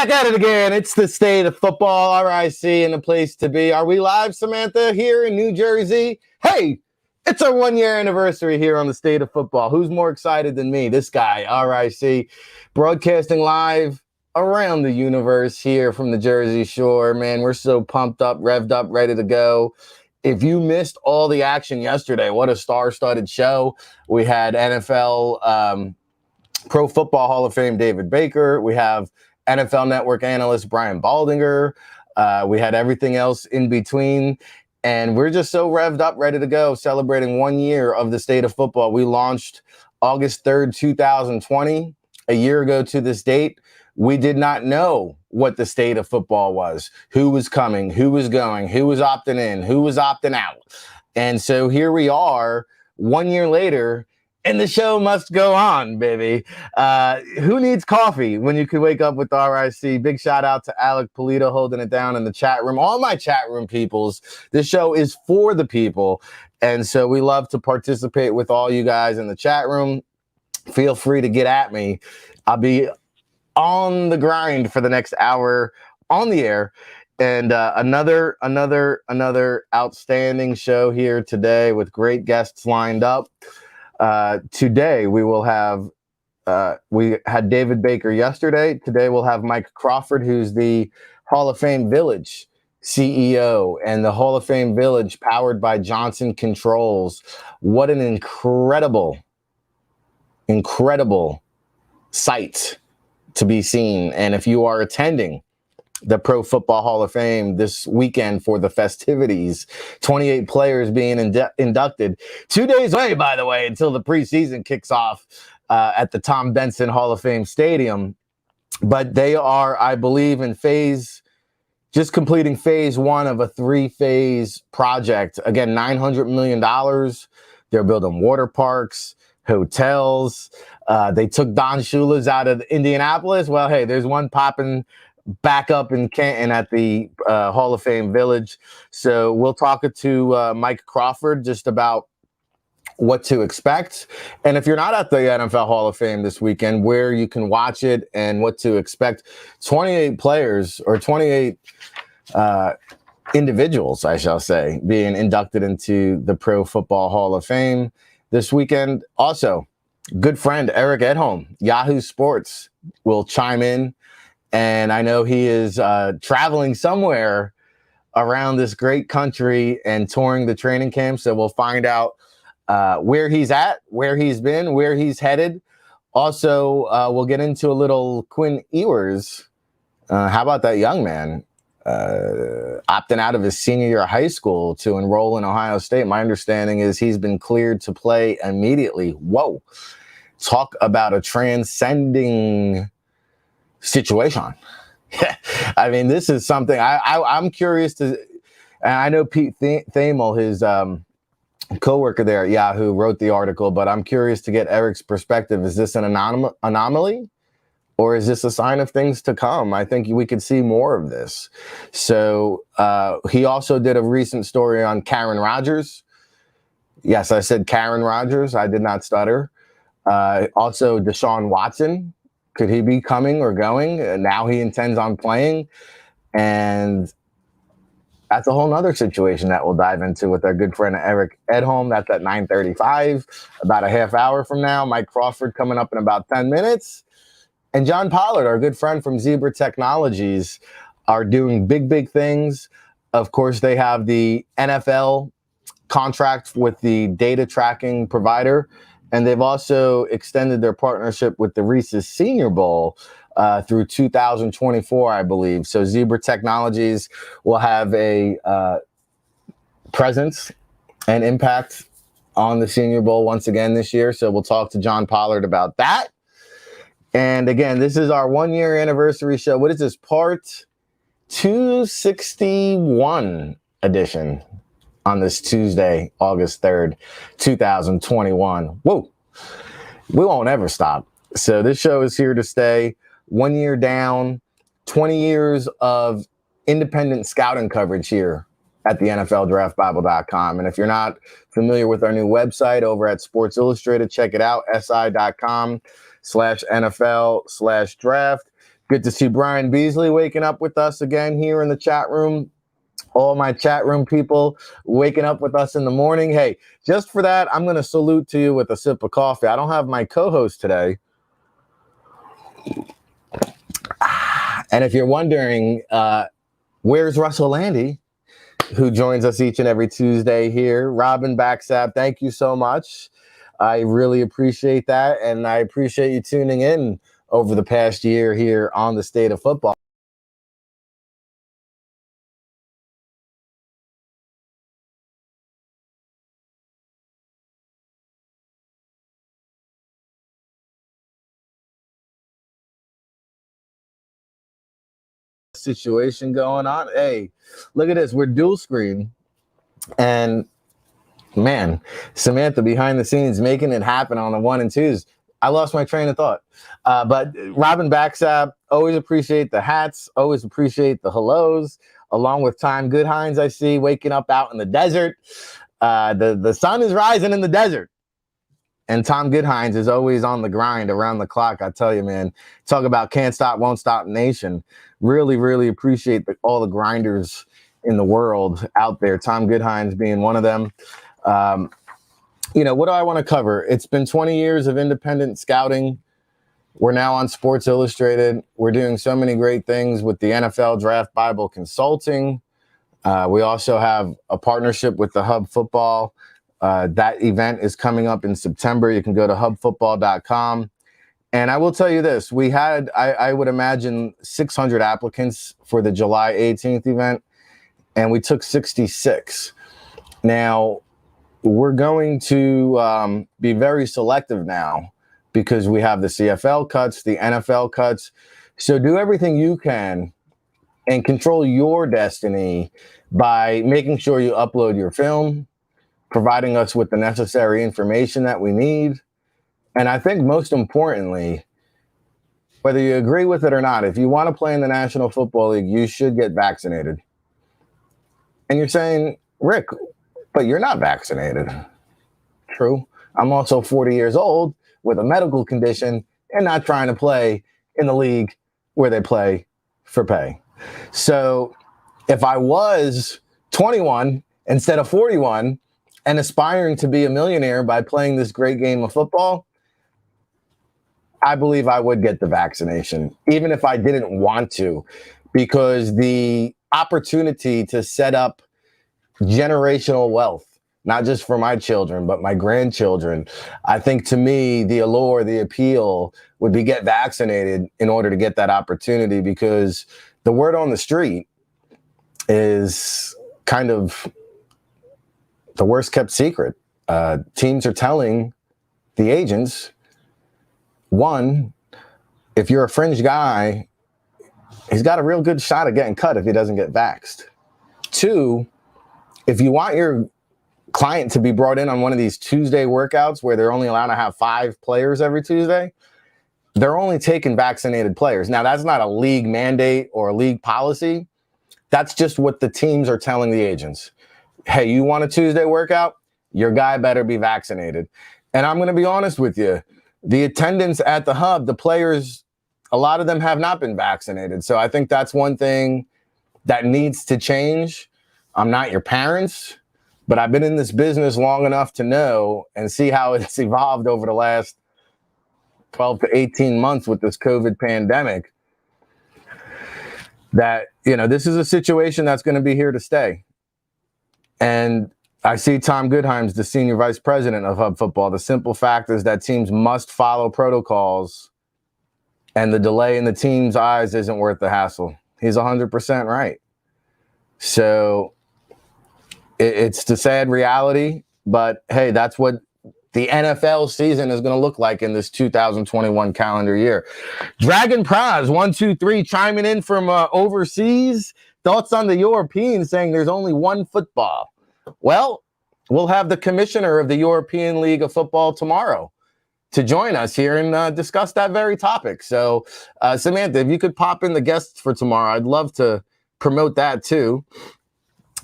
Back at it again. It's the State of Football, RIC, and the place to be. Are we live, Samantha, here in New Jersey? Hey, it's our 1 year anniversary here on the State of Football. Who's more excited than me? This guy, RIC, broadcasting live around the universe here from the Jersey Shore. Man, we're so pumped up, revved up, ready to go. If you missed all the action yesterday, what a star-studded show. We had NFL Pro Football Hall of Fame David Baker. We have NFL Network analyst Brian Baldinger. We had everything else in between. And we're just so revved up, ready to go, celebrating 1 year of the State of Football. We launched August 3rd, 2020, a year ago to this date. We did not know what the state of football was, who was coming, who was going, who was opting in, who was opting out. And so here we are 1 year later, and the show must go on, baby. Who needs coffee when you can wake up with the RIC? Big shout out to Alec Polito holding it down in the chat room. All my chat room peoples. This show is for the people. And so we love to participate with all you guys in the chat room. Feel free to get at me. I'll be on the grind for the next hour on the air. And another outstanding show here today with great guests lined up. Today we will have, we had David Baker yesterday. Today we'll have Mike Crawford, who's the Hall of Fame Village CEO, and the Hall of Fame Village powered by Johnson Controls. What an incredible sight to be seen. And if you are attending the Pro Football Hall of Fame this weekend for the festivities, 28 players being inducted. 2 days away, by the way, until the preseason kicks off at the Tom Benson Hall of Fame Stadium. But they are, I believe, in just completing phase one of a 3-phase project. Again, $900 million. They're building water parks, hotels. They took Don Shula's out of Indianapolis. Well, hey, there's one popping back up in Canton at the Hall of Fame Village. So we'll talk to Mike Crawford just about what to expect. And if you're not at the NFL Hall of Fame this weekend, where you can watch it and what to expect. 28 players, or 28 individuals, I shall say, being inducted into the Pro Football Hall of Fame this weekend. Also, good friend Eric Edholm, Yahoo Sports, will chime in. And I know he is traveling somewhere around this great country and touring the training camp. So we'll find out where he's at, where he's been, where he's headed. Also, we'll get into a little Quinn Ewers. How about that young man opting out of his senior year of high school to enroll in Ohio State? My understanding is he's been cleared to play immediately. Whoa. Talk about a transcending situation. I mean, this is something I'm curious to, and I know Pete Thamel, his co-worker there at Yahoo, wrote the article, but I'm curious to get Eric's perspective. Is this an anomaly, or is this a sign of things to come? I think we could see more of this. So he also did a recent story on Karen Rodgers. Yes, I said Karen Rodgers. I did not stutter. Also, Deshaun Watson. Could he be coming or going? Now he intends on playing. And that's a whole nother situation that we'll dive into with our good friend Eric Edholm. That's at 9:35, about a half hour from now. Mike Crawford coming up in about 10 minutes. And John Pollard, our good friend from Zebra Technologies, are doing big things. Of course, they have the NFL contract with the data tracking provider. And they've also extended their partnership with the Reese's Senior Bowl through 2024, I believe. So Zebra Technologies will have a presence and impact on the Senior Bowl once again this year. So we'll talk to John Pollard about that. And again, this is our 1 year anniversary show. What is this? Part 261 edition. On this Tuesday, August 3rd, 2021. Whoa, we won't ever stop. So this show is here to stay. 1 year down, 20 years of independent scouting coverage here at the NFLDraftBible.com. And if you're not familiar with our new website over at Sports Illustrated, check it out, si.com/NFL/draft. Good to see Brian Beasley waking up with us again here in the chat room. All my chat room people waking up with us in the morning. Hey, just for that, I'm going to salute to you with a sip of coffee. I don't have my co-host today. And if you're wondering, where's Russell Landy, who joins us each and every Tuesday here? Robin Backsab, thank you so much. I really appreciate that. And I appreciate you tuning in over the past year here on the State of Football. Situation going on. Hey, look at this. We're dual screen. And man, Samantha behind the scenes making it happen on the 1 and 2s. I lost my train of thought. But Robin Backsab, always appreciate the hats, always appreciate the hellos, along with Tom Goodhines, I see, waking up out in the desert. The sun is rising in the desert. And Tom Goodhines is always on the grind around the clock. I tell you, man, talk about can't stop, won't stop nation. Really, really appreciate all the grinders in the world out there. Tom Goodhines being one of them. What do I want to cover? It's been 20 years of independent scouting. We're now on Sports Illustrated. We're doing so many great things with the NFL Draft Bible Consulting. We also have a partnership with the Hub Football. That event is coming up in September. You can go to hubfootball.com. And I will tell you this, we had, I would imagine, 600 applicants for the July 18th event, and we took 66. Now, we're going to be very selective now because we have the CFL cuts, the NFL cuts. So do everything you can and control your destiny by making sure you upload your film, providing us with the necessary information that we need. And I think most importantly, whether you agree with it or not, if you want to play in the National Football League, you should get vaccinated. And you're saying, Rick, but you're not vaccinated. True. I'm also 40 years old with a medical condition and not trying to play in the league where they play for pay. So if I was 21 instead of 41 and aspiring to be a millionaire by playing this great game of football, I believe I would get the vaccination, even if I didn't want to, because the opportunity to set up generational wealth, not just for my children, but my grandchildren, I think to me, the allure, the appeal would be get vaccinated in order to get that opportunity, because the word on the street is kind of the worst kept secret. Teams are telling the agents, one, if you're a fringe guy, he's got a real good shot at getting cut if he doesn't get vaxxed. Two, if you want your client to be brought in on one of these Tuesday workouts where they're only allowed to have 5 players every Tuesday, they're only taking vaccinated players. Now, that's not a league mandate or a league policy. That's just what the teams are telling the agents. Hey, you want a Tuesday workout? Your guy better be vaccinated. And I'm going to be honest with you. The attendance at the Hub, the players, a lot of them have not been vaccinated. So I think that's one thing that needs to change. I'm not your parents, but I've been in this business long enough to know and see how it's evolved over the last 12 to 18 months with this COVID pandemic, that, this is a situation that's going to be here to stay. And I see Tom Goodhines, the senior vice president of Hub Football. The simple fact is that teams must follow protocols, and the delay in the team's eyes isn't worth the hassle. He's 100% right. So it's the sad reality, but hey, that's what the NFL season is going to look like in this 2021 calendar year. Dragon Praz 123 chiming in from overseas. Thoughts on the Europeans, saying there's only one football. Well, we'll have the commissioner of the European League of Football tomorrow to join us here and discuss that very topic. So, Samantha, if you could pop in the guests for tomorrow, I'd love to promote that too.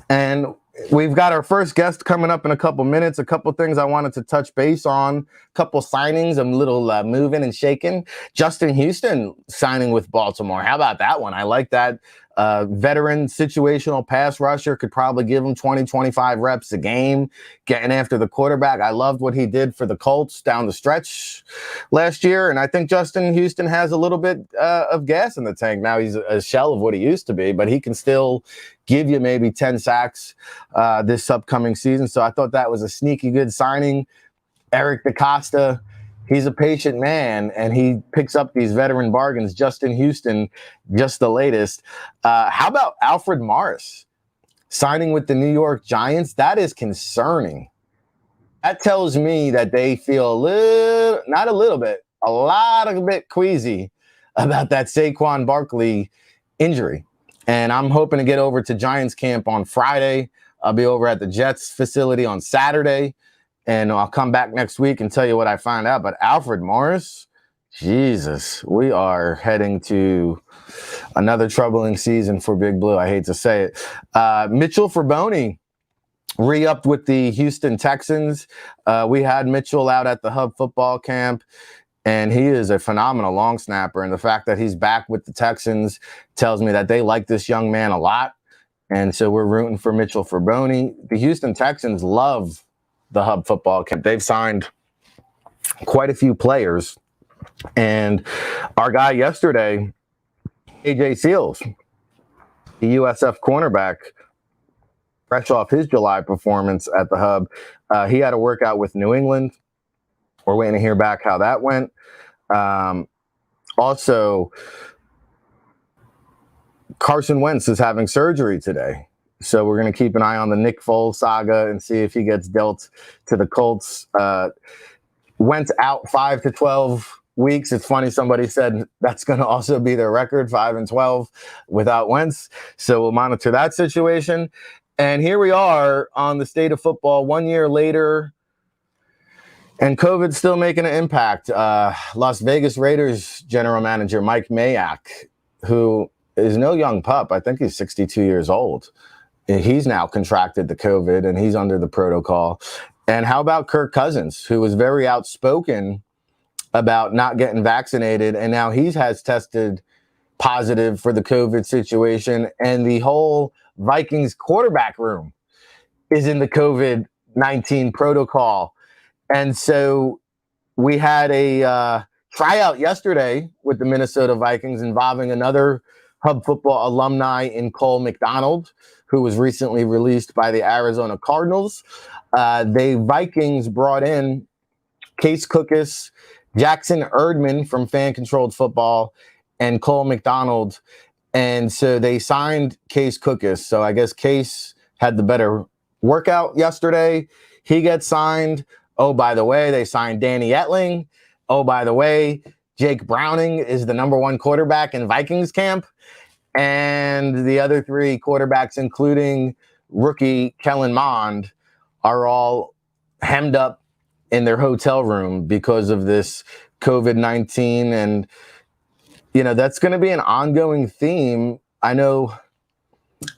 And we've got our first guest coming up in a couple minutes. A couple things I wanted to touch base on. A couple signings, a little moving and shaking. Justin Houston signing with Baltimore. How about that one? I like that. Veteran situational pass rusher, could probably give him 20, 25 reps a game, getting after the quarterback. I loved what he did for the Colts down the stretch last year. And I think Justin Houston has a little bit of gas in the tank. Now he's a shell of what he used to be, but he can still give you maybe 10 sacks this upcoming season. So I thought that was a sneaky good signing. Eric DeCosta, he's a patient man, and he picks up these veteran bargains. Justin Houston, just the latest. How about Alfred Morris signing with the New York Giants? That is concerning. That tells me that they feel not a little bit, a lot of a bit queasy about that Saquon Barkley injury. And I'm hoping to get over to Giants camp on Friday. I'll be over at the Jets facility on Saturday, and I'll come back next week and tell you what I find out. But Alfred Morris, Jesus, we are heading to another troubling season for Big Blue. I hate to say it. Mitchell Fraboni re-upped with the Houston Texans. We had Mitchell out at the Hub football camp, and he is a phenomenal long snapper. And the fact that he's back with the Texans tells me that they like this young man a lot. And so we're rooting for Mitchell Fraboni. The Houston Texans love the Hub football camp. They've signed quite a few players. And our guy yesterday, AJ Seals, the USF cornerback, fresh off his July performance at the Hub, he had a workout with New England. We're waiting to hear back how that went. Also, Carson Wentz is having surgery today. So we're going to keep an eye on the Nick Foles saga and see if he gets dealt to the Colts. Wentz out 5 to 12 weeks. It's funny, somebody said that's going to also be their record, 5 and 12 without Wentz. So we'll monitor that situation. And here we are on the state of football 1 year later, and COVID's still making an impact. Las Vegas Raiders general manager Mike Mayock, who is no young pup, I think he's 62 years old. He's now contracted the COVID, and he's under the protocol. And how about Kirk Cousins, who was very outspoken about not getting vaccinated, and now he has tested positive for the COVID situation, and the whole Vikings quarterback room is in the COVID-19 protocol. And so we had a tryout yesterday with the Minnesota Vikings involving another Hub football alumni in Cole McDonald, who was recently released by the Arizona Cardinals. The Vikings brought in Case Cookus, Jackson Erdman from Fan Controlled Football, and Cole McDonald. And so they signed Case Cookus. So I guess Case had the better workout yesterday. He gets signed. Oh, by the way, they signed Danny Etling. Oh, by the way, Jake Browning is the #1 quarterback in Vikings camp. And the other 3 quarterbacks, including rookie Kellen Mond, are all hemmed up in their hotel room because of this COVID-19. And, you know, that's going to be an ongoing theme. I know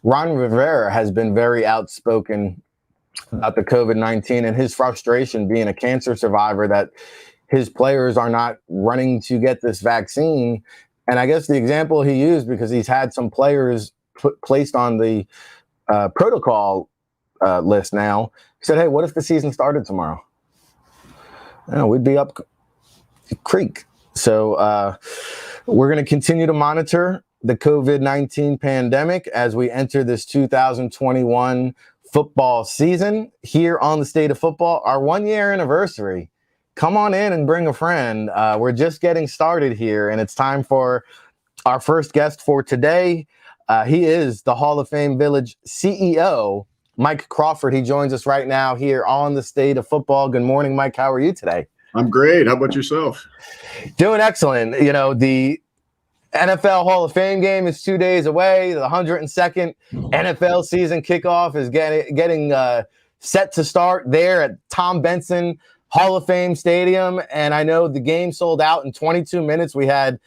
Ron Rivera has been very outspoken about the COVID-19 and his frustration being a cancer survivor that his players are not running to get this vaccine. And I guess the example he used, because he's had some players placed on the protocol list now, he said, hey, what if the season started tomorrow? You know, we'd be up creek. So we're going to continue to monitor the COVID-19 pandemic as we enter this 2021 football season here on the State of Football, our 1-year anniversary. Come on in and bring a friend. We're just getting started here, and it's time for our first guest for today. He is the Hall of Fame Village CEO, Mike Crawford. He joins us right now here on the State of Football. Good morning, Mike. How are you today? I'm great. How about yourself? Doing excellent. You know, the NFL Hall of Fame game is 2 days away. The 102nd NFL season kickoff is getting set to start there at Tom Benson Hall of Fame Stadium. And I know the game sold out in 22 minutes. We had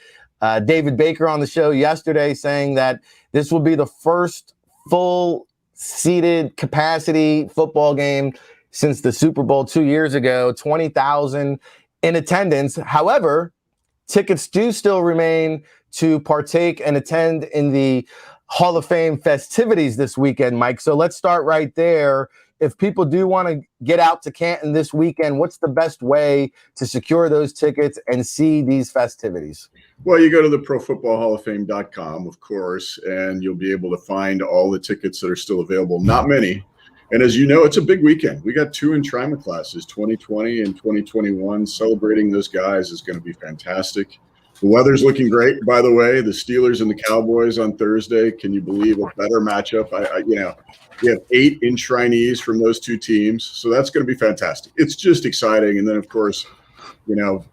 David Baker on the show yesterday saying that this will be the first full seated capacity football game since the Super Bowl 2 years ago, 20,000 in attendance. However, tickets do still remain to partake and attend in the Hall of Fame festivities this weekend, Mike. So let's start right there. If people do want to get out to Canton this weekend, what's the best way to secure those tickets and see these festivities? Well, you go to the profootballhallofFame.com, of course, and you'll be able to find all the tickets that are still available. Not many. And as you know, it's a big weekend. We got 2 enshrinement classes, 2020 and 2021. Celebrating those guys is going to be fantastic. The weather's looking great, by the way. The Steelers and the Cowboys on Thursday. Can you believe a better matchup? We have 8 enshrinees from those 2 teams, so that's going to be fantastic. It's just exciting. And then, of course,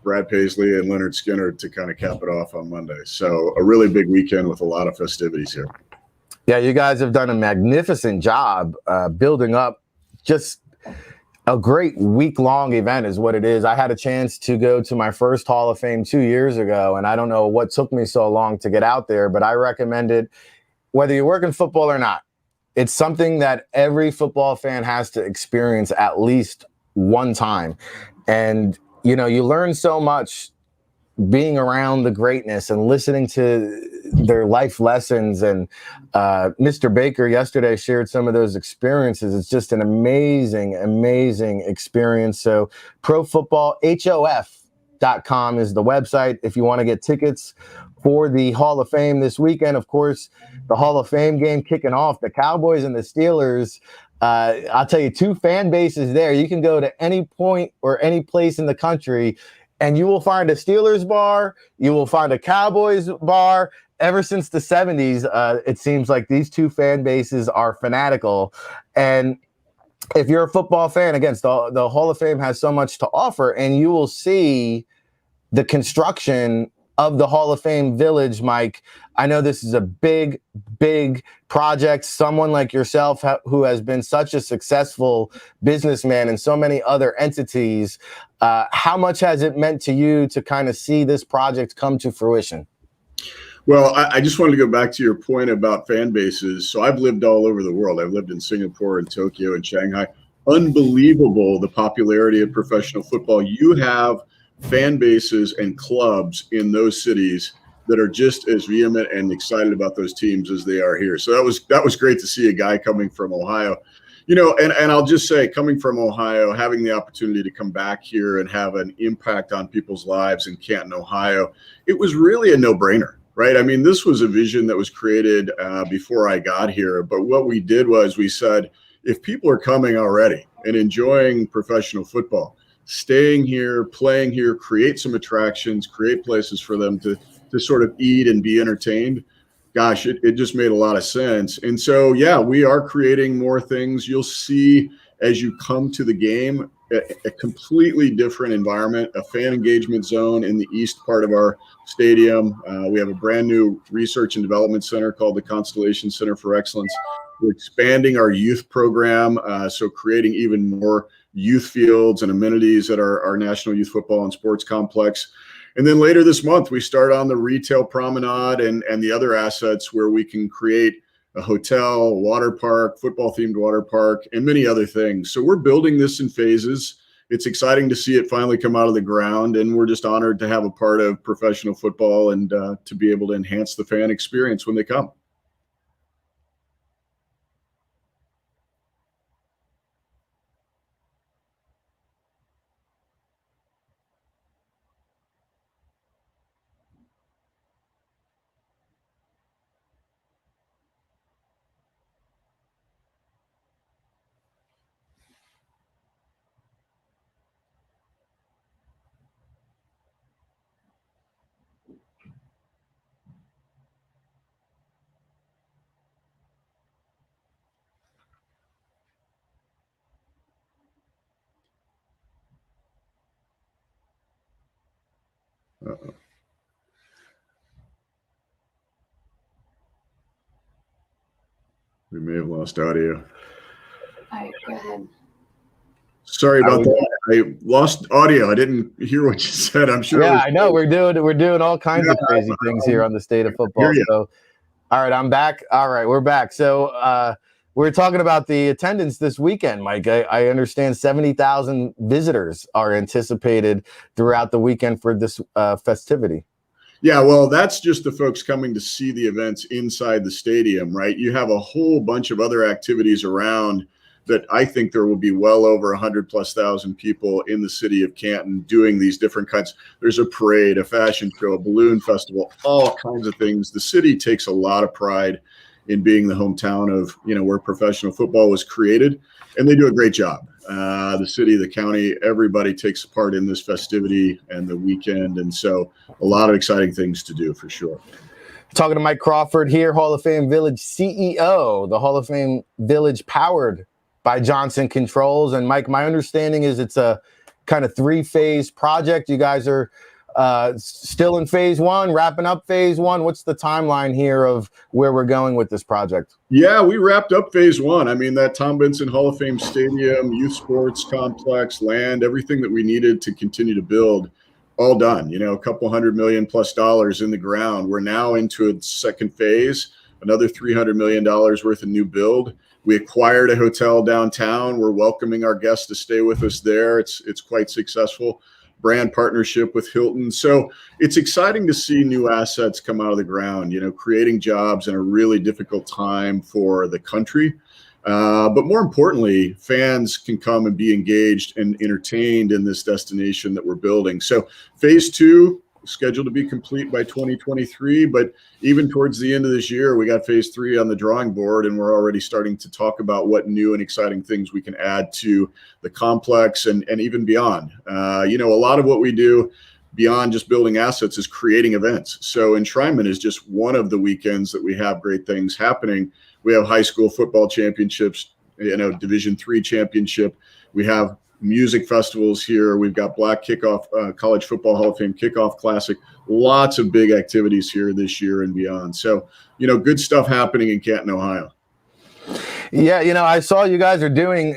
Brad Paisley and Leonard Skinner to kind of cap it off on Monday. So a really big weekend with a lot of festivities here. Yeah, you guys have done a magnificent job building up just a great week-long event is what it is. I had a chance to go to my first Hall of Fame 2 years ago, and I don't know what took me so long to get out there, but I recommend it whether you work in football or not. It's something that every football fan has to experience at least one time. And, you learn so much being around the greatness and listening to their life lessons. And Mr. Baker yesterday shared some of those experiences. It's just an amazing, amazing experience. So profootballhof.com is the website if you want to get tickets for the Hall of Fame this weekend. Of course, the Hall of Fame game kicking off, the Cowboys and the Steelers. I'll tell you, 2 fan bases there. You can go to any point or any place in the country, and you will find a Steelers bar. You will find a Cowboys bar. Ever since the 70s, it seems like these 2 fan bases are fanatical. And if you're a football fan, again, the Hall of Fame has so much to offer, and you will see the construction of the Hall of Fame Village, Mike. I know this is a big, big project. Someone like yourself who has been such a successful businessman in so many other entities. How much has it meant to you to kind of see this project come to fruition? Well, I just wanted to go back to your point about fan bases. So I've lived all over the world. I've lived in Singapore and Tokyo and Shanghai. Unbelievable, the popularity of professional football. You have fan bases and clubs in those cities that are just as vehement and excited about those teams as they are here. So that was great to see a guy coming from Ohio. And I'll just say, coming from Ohio, having the opportunity to come back here and have an impact on people's lives in Canton, Ohio, it was really a no-brainer, right? I mean, this was a vision that was created before I got here. But what we did was we said, if people are coming already and enjoying professional football, staying here, playing here, create some attractions, create places for them to sort of eat and be entertained. Gosh, it just made a lot of sense. And so, yeah, we are creating more things. You'll see as you come to the game, a completely different environment, a fan engagement zone in the east part of our stadium. We have a brand new research and development center called the Constellation Center for Excellence. We're expanding our youth program, so creating even more youth fields and amenities at our National Youth Football and Sports Complex. And then later this month, we start on the retail promenade and the other assets where we can create a hotel, a water park, football-themed water park, and many other things. So we're building this in phases. It's exciting to see it finally come out of the ground, and we're just honored to have a part of professional football and to be able to enhance the fan experience when they come. Uh-oh. We may have lost audio. All right, go ahead. Sorry about that. I lost audio. I didn't hear what you said. I'm sure. Yeah, I know. We're doing all kinds of crazy things here on the State of Football. So, all right, I'm back. All right, we're back. So, we're talking about the attendance this weekend, Mike. I understand 70,000 visitors are anticipated throughout the weekend for this festivity. Yeah, well, that's just the folks coming to see the events inside the stadium, right? You have a whole bunch of other activities around that I think there will be well over 100,000+ people in the city of Canton doing these different kinds. There's a parade, a fashion show, a balloon festival, all kinds of things. The city takes a lot of pride in being the hometown of, where professional football was created, and they do a great job. The city, the county, everybody takes part in this festivity and the weekend. And so a lot of exciting things to do for sure. Talking to Mike Crawford here, Hall of Fame Village CEO, the Hall of Fame Village powered by Johnson Controls. And Mike, my understanding is it's a kind of 3-phase project. You guys are still in phase 1, wrapping up phase 1. What's the timeline here of where we're going with this project? Yeah, we wrapped up phase 1. I mean, that Tom Benson Hall of Fame Stadium, youth sports complex, land, everything that we needed to continue to build, all done. A couple $100 million+ in the ground. We're now into a second phase, another $300 million worth of new build. We acquired a hotel downtown. We're welcoming our guests to stay with us there. It's quite successful. Brand partnership with Hilton. So it's exciting to see new assets come out of the ground, creating jobs in a really difficult time for the country. But more importantly, fans can come and be engaged and entertained in this destination that we're building. So phase 2 scheduled to be complete by 2023, but even towards the end of this year, we got phase 3 on the drawing board, and we're already starting to talk about what new and exciting things we can add to the complex and even beyond. A lot of what we do beyond just building assets is creating events. So enshrinement is just one of the weekends that we have great things happening. We have high school football championships, Division III championship. We have music festivals here. We've got Black Kickoff, College Football Hall of Fame Kickoff Classic. Lots of big activities here this year and beyond. So, good stuff happening in Canton, Ohio. Yeah, I saw you guys are doing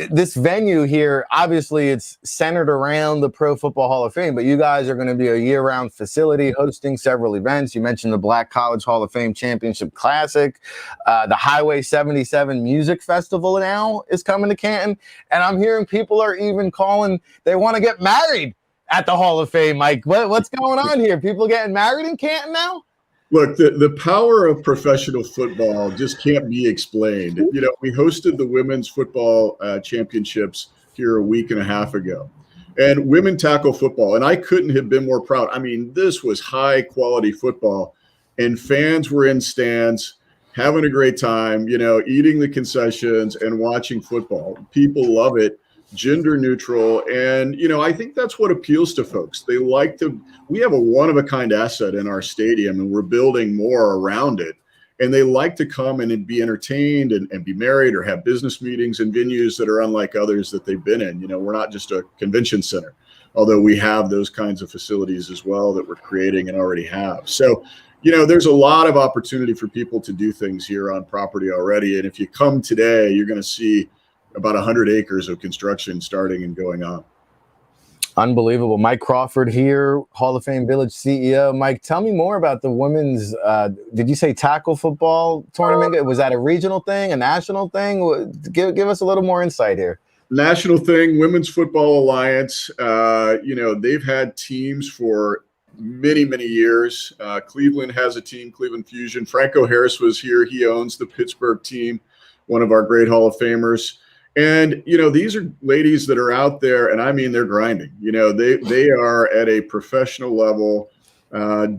this venue here. Obviously, it's centered around the Pro Football Hall of Fame, but you guys are going to be a year-round facility hosting several events. You mentioned the Black College Hall of Fame Championship Classic. The Highway 77 Music Festival now is coming to Canton. And I'm hearing people are even calling, they want to get married at the Hall of Fame. Mike, what's going on here? People getting married in Canton now? Look, the power of professional football just can't be explained. We hosted the women's football championships here a week and a half ago, and women tackle football, and I couldn't have been more proud. I mean, this was high quality football, and fans were in stands having a great time, eating the concessions and watching football. People love it. Gender neutral. And, I think that's what appeals to folks. They like we have a one-of-a-kind asset in our stadium, and we're building more around it. And they like to come and be entertained and be married or have business meetings in venues that are unlike others that they've been in. We're not just a convention center, although we have those kinds of facilities as well that we're creating and already have. So, there's a lot of opportunity for people to do things here on property already. And if you come today, you're going to see about 100 acres of construction starting and going on. Unbelievable. Mike Crawford here, Hall of Fame Village CEO. Mike, tell me more about the women's, did you say tackle football tournament? Was that a regional thing, a national thing? Give us a little more insight here. National thing, Women's Football Alliance. They've had teams for many, many years. Cleveland has a team, Cleveland Fusion. Franco Harris was here. He owns the Pittsburgh team, one of our great Hall of Famers. And, these are ladies that are out there, and I mean, they're grinding. They are at a professional level,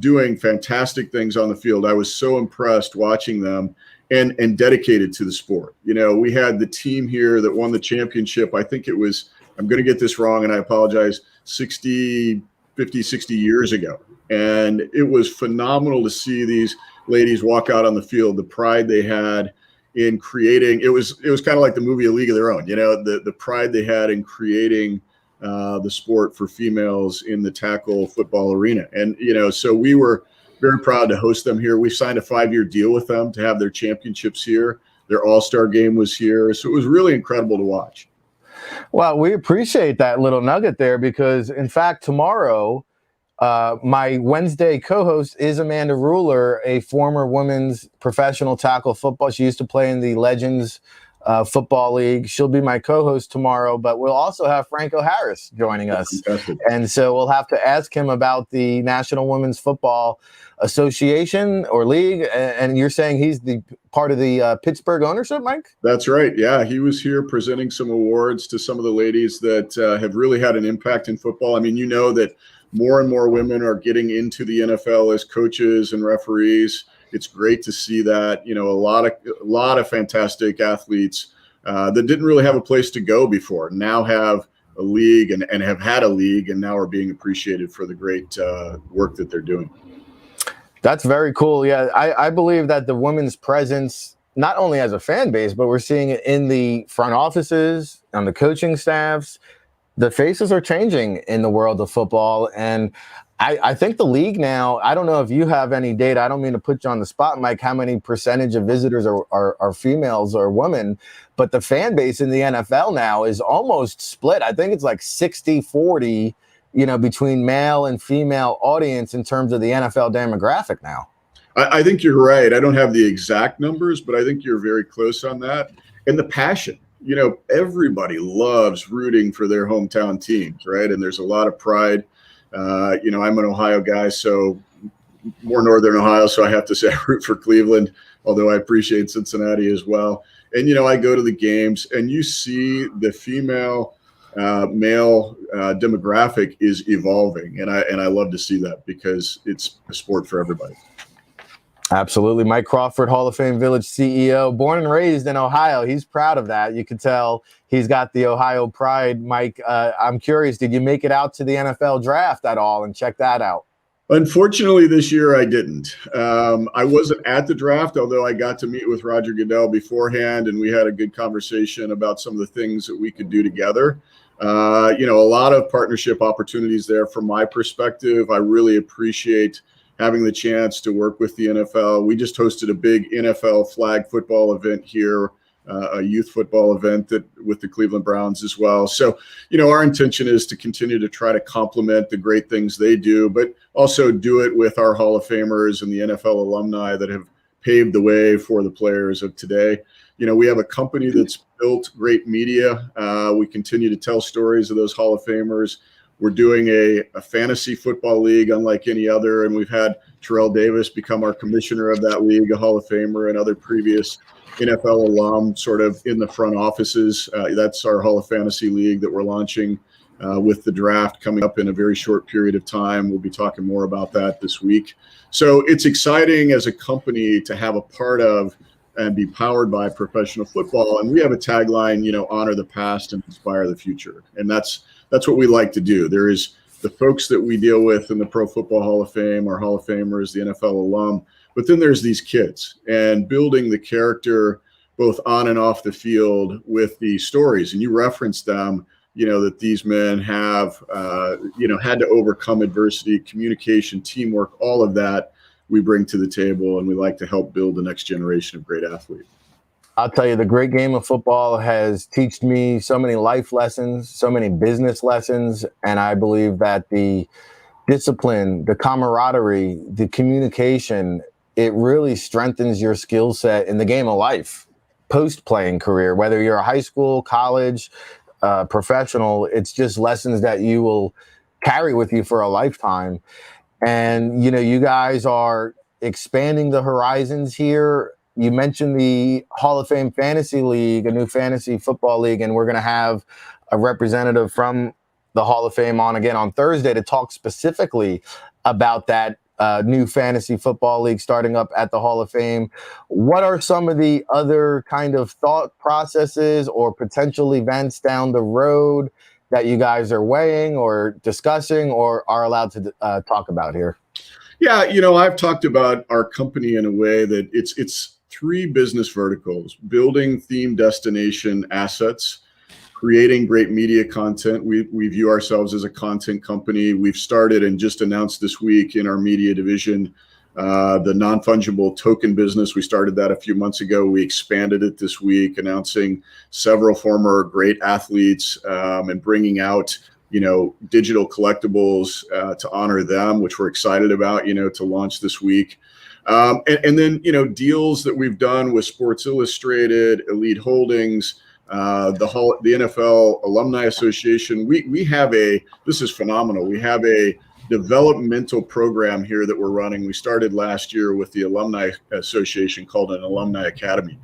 doing fantastic things on the field. I was so impressed watching them and dedicated to the sport. We had the team here that won the championship. I think it was, I'm going to get this wrong, and I apologize, 50, 60 years ago. And it was phenomenal to see these ladies walk out on the field, the pride they had in creating. It was kind of like the movie A League of Their Own, the pride they had in creating the sport for females in the tackle football arena. And, so we were very proud to host them here. We signed a 5-year deal with them to have their championships here. Their all-star game was here. So it was really incredible to watch. Well, we appreciate that little nugget there because, in fact, tomorrow My Wednesday co-host is Amanda Ruler, a former women's professional tackle football. She used to play in the Legends Football League. She'll be my co-host tomorrow, but we'll also have Franco Harris joining us. Fantastic. And so we'll have to ask him about the National Women's Football Association or League. And you're saying he's the part of the Pittsburgh ownership, Mike? That's right. Yeah, he was here presenting some awards to some of the ladies that have really had an impact in football. I mean, you know that more and more women are getting into the NFL as coaches and referees. It's great to see that. You know, a lot of fantastic athletes that didn't really have a place to go before now have a league and have had a league and now are being appreciated for the great work that they're doing. That's very cool. Yeah, I believe that the women's presence, not only as a fan base, but we're seeing it in the front offices, on the coaching staffs. The faces are changing in the world of football. And I think the league now, I don't know if you have any data. I don't mean to put you on the spot, Mike, how many percentage of visitors are females or women, but the fan base in the NFL now is almost split. I think it's like 60-40, between male and female audience in terms of the NFL demographic now. I think you're right. I don't have the exact numbers, but I think you're very close on that. And the passion, everybody loves rooting for their hometown teams, right? And there's a lot of pride. I'm an Ohio guy, so more Northern Ohio, so I have to say I root for Cleveland, although I appreciate Cincinnati as well. And, I go to the games and you see the female male demographic is evolving. And I love to see that because it's a sport for everybody. Absolutely. Mike Crawford, Hall of Fame Village CEO, born and raised in Ohio. He's proud of that. You can tell he's got the Ohio pride. Mike, I'm curious, did you make it out to the NFL draft at all and check that out? Unfortunately, this year I didn't. I wasn't at the draft, although I got to meet with Roger Goodell beforehand, and we had a good conversation about some of the things that we could do together. A lot of partnership opportunities there from my perspective. I really appreciate having the chance to work with the NFL. We just hosted a big NFL flag football event here, a youth football event with the Cleveland Browns as well. So, our intention is to continue to try to complement the great things they do, but also do it with our Hall of Famers and the NFL alumni that have paved the way for the players of today. We have a company that's built great media. We continue to tell stories of those Hall of Famers. We're doing a fantasy football league unlike any other, and we've had Terrell Davis become our commissioner of that league, a Hall of Famer, and other previous NFL alum sort of in the front offices. That's our Hall of Fantasy League that we're launching with the draft coming up in a very short period of time. We'll be talking more about that this week. So it's exciting as a company to have a part of and be powered by professional football. And we have a tagline, honor the past and inspire the future. And that's what we like to do. There is the folks that we deal with in the Pro Football Hall of Fame, our Hall of Famers, the NFL alum, but then there's these kids and building the character both on and off the field with the stories. And you referenced them, that these men have, had to overcome adversity, communication, teamwork, all of that we bring to the table, and we like to help build the next generation of great athletes. I'll tell you, the great game of football has taught me so many life lessons, so many business lessons, and I believe that the discipline, the camaraderie, the communication, it really strengthens your skill set in the game of life, post-playing career, whether you're a high school, college, professional. It's just lessons that you will carry with you for a lifetime. And, you guys are expanding the horizons here. You mentioned the Hall of Fame Fantasy League, a new fantasy football league, and we're going to have a representative from the Hall of Fame on again on Thursday to talk specifically about that new fantasy football league starting up at the Hall of Fame. What are some of the other kind of thought processes or potential events down the road that you guys are weighing or discussing or are allowed to talk about here? Yeah, I've talked about our company in a way that it's three business verticals: building theme destination assets, creating great media content. We view ourselves as a content company. We've started and just announced this week in our media division the non-fungible token business. We started that a few months ago. We expanded it this week, announcing several former great athletes and bringing out digital collectibles to honor them, which we're excited about, to launch this week. And then, deals that we've done with Sports Illustrated, Elite Holdings, the NFL Alumni Association. We have this is phenomenal. We have a developmental program here that we're running. We started last year with the Alumni Association called an Alumni Academy.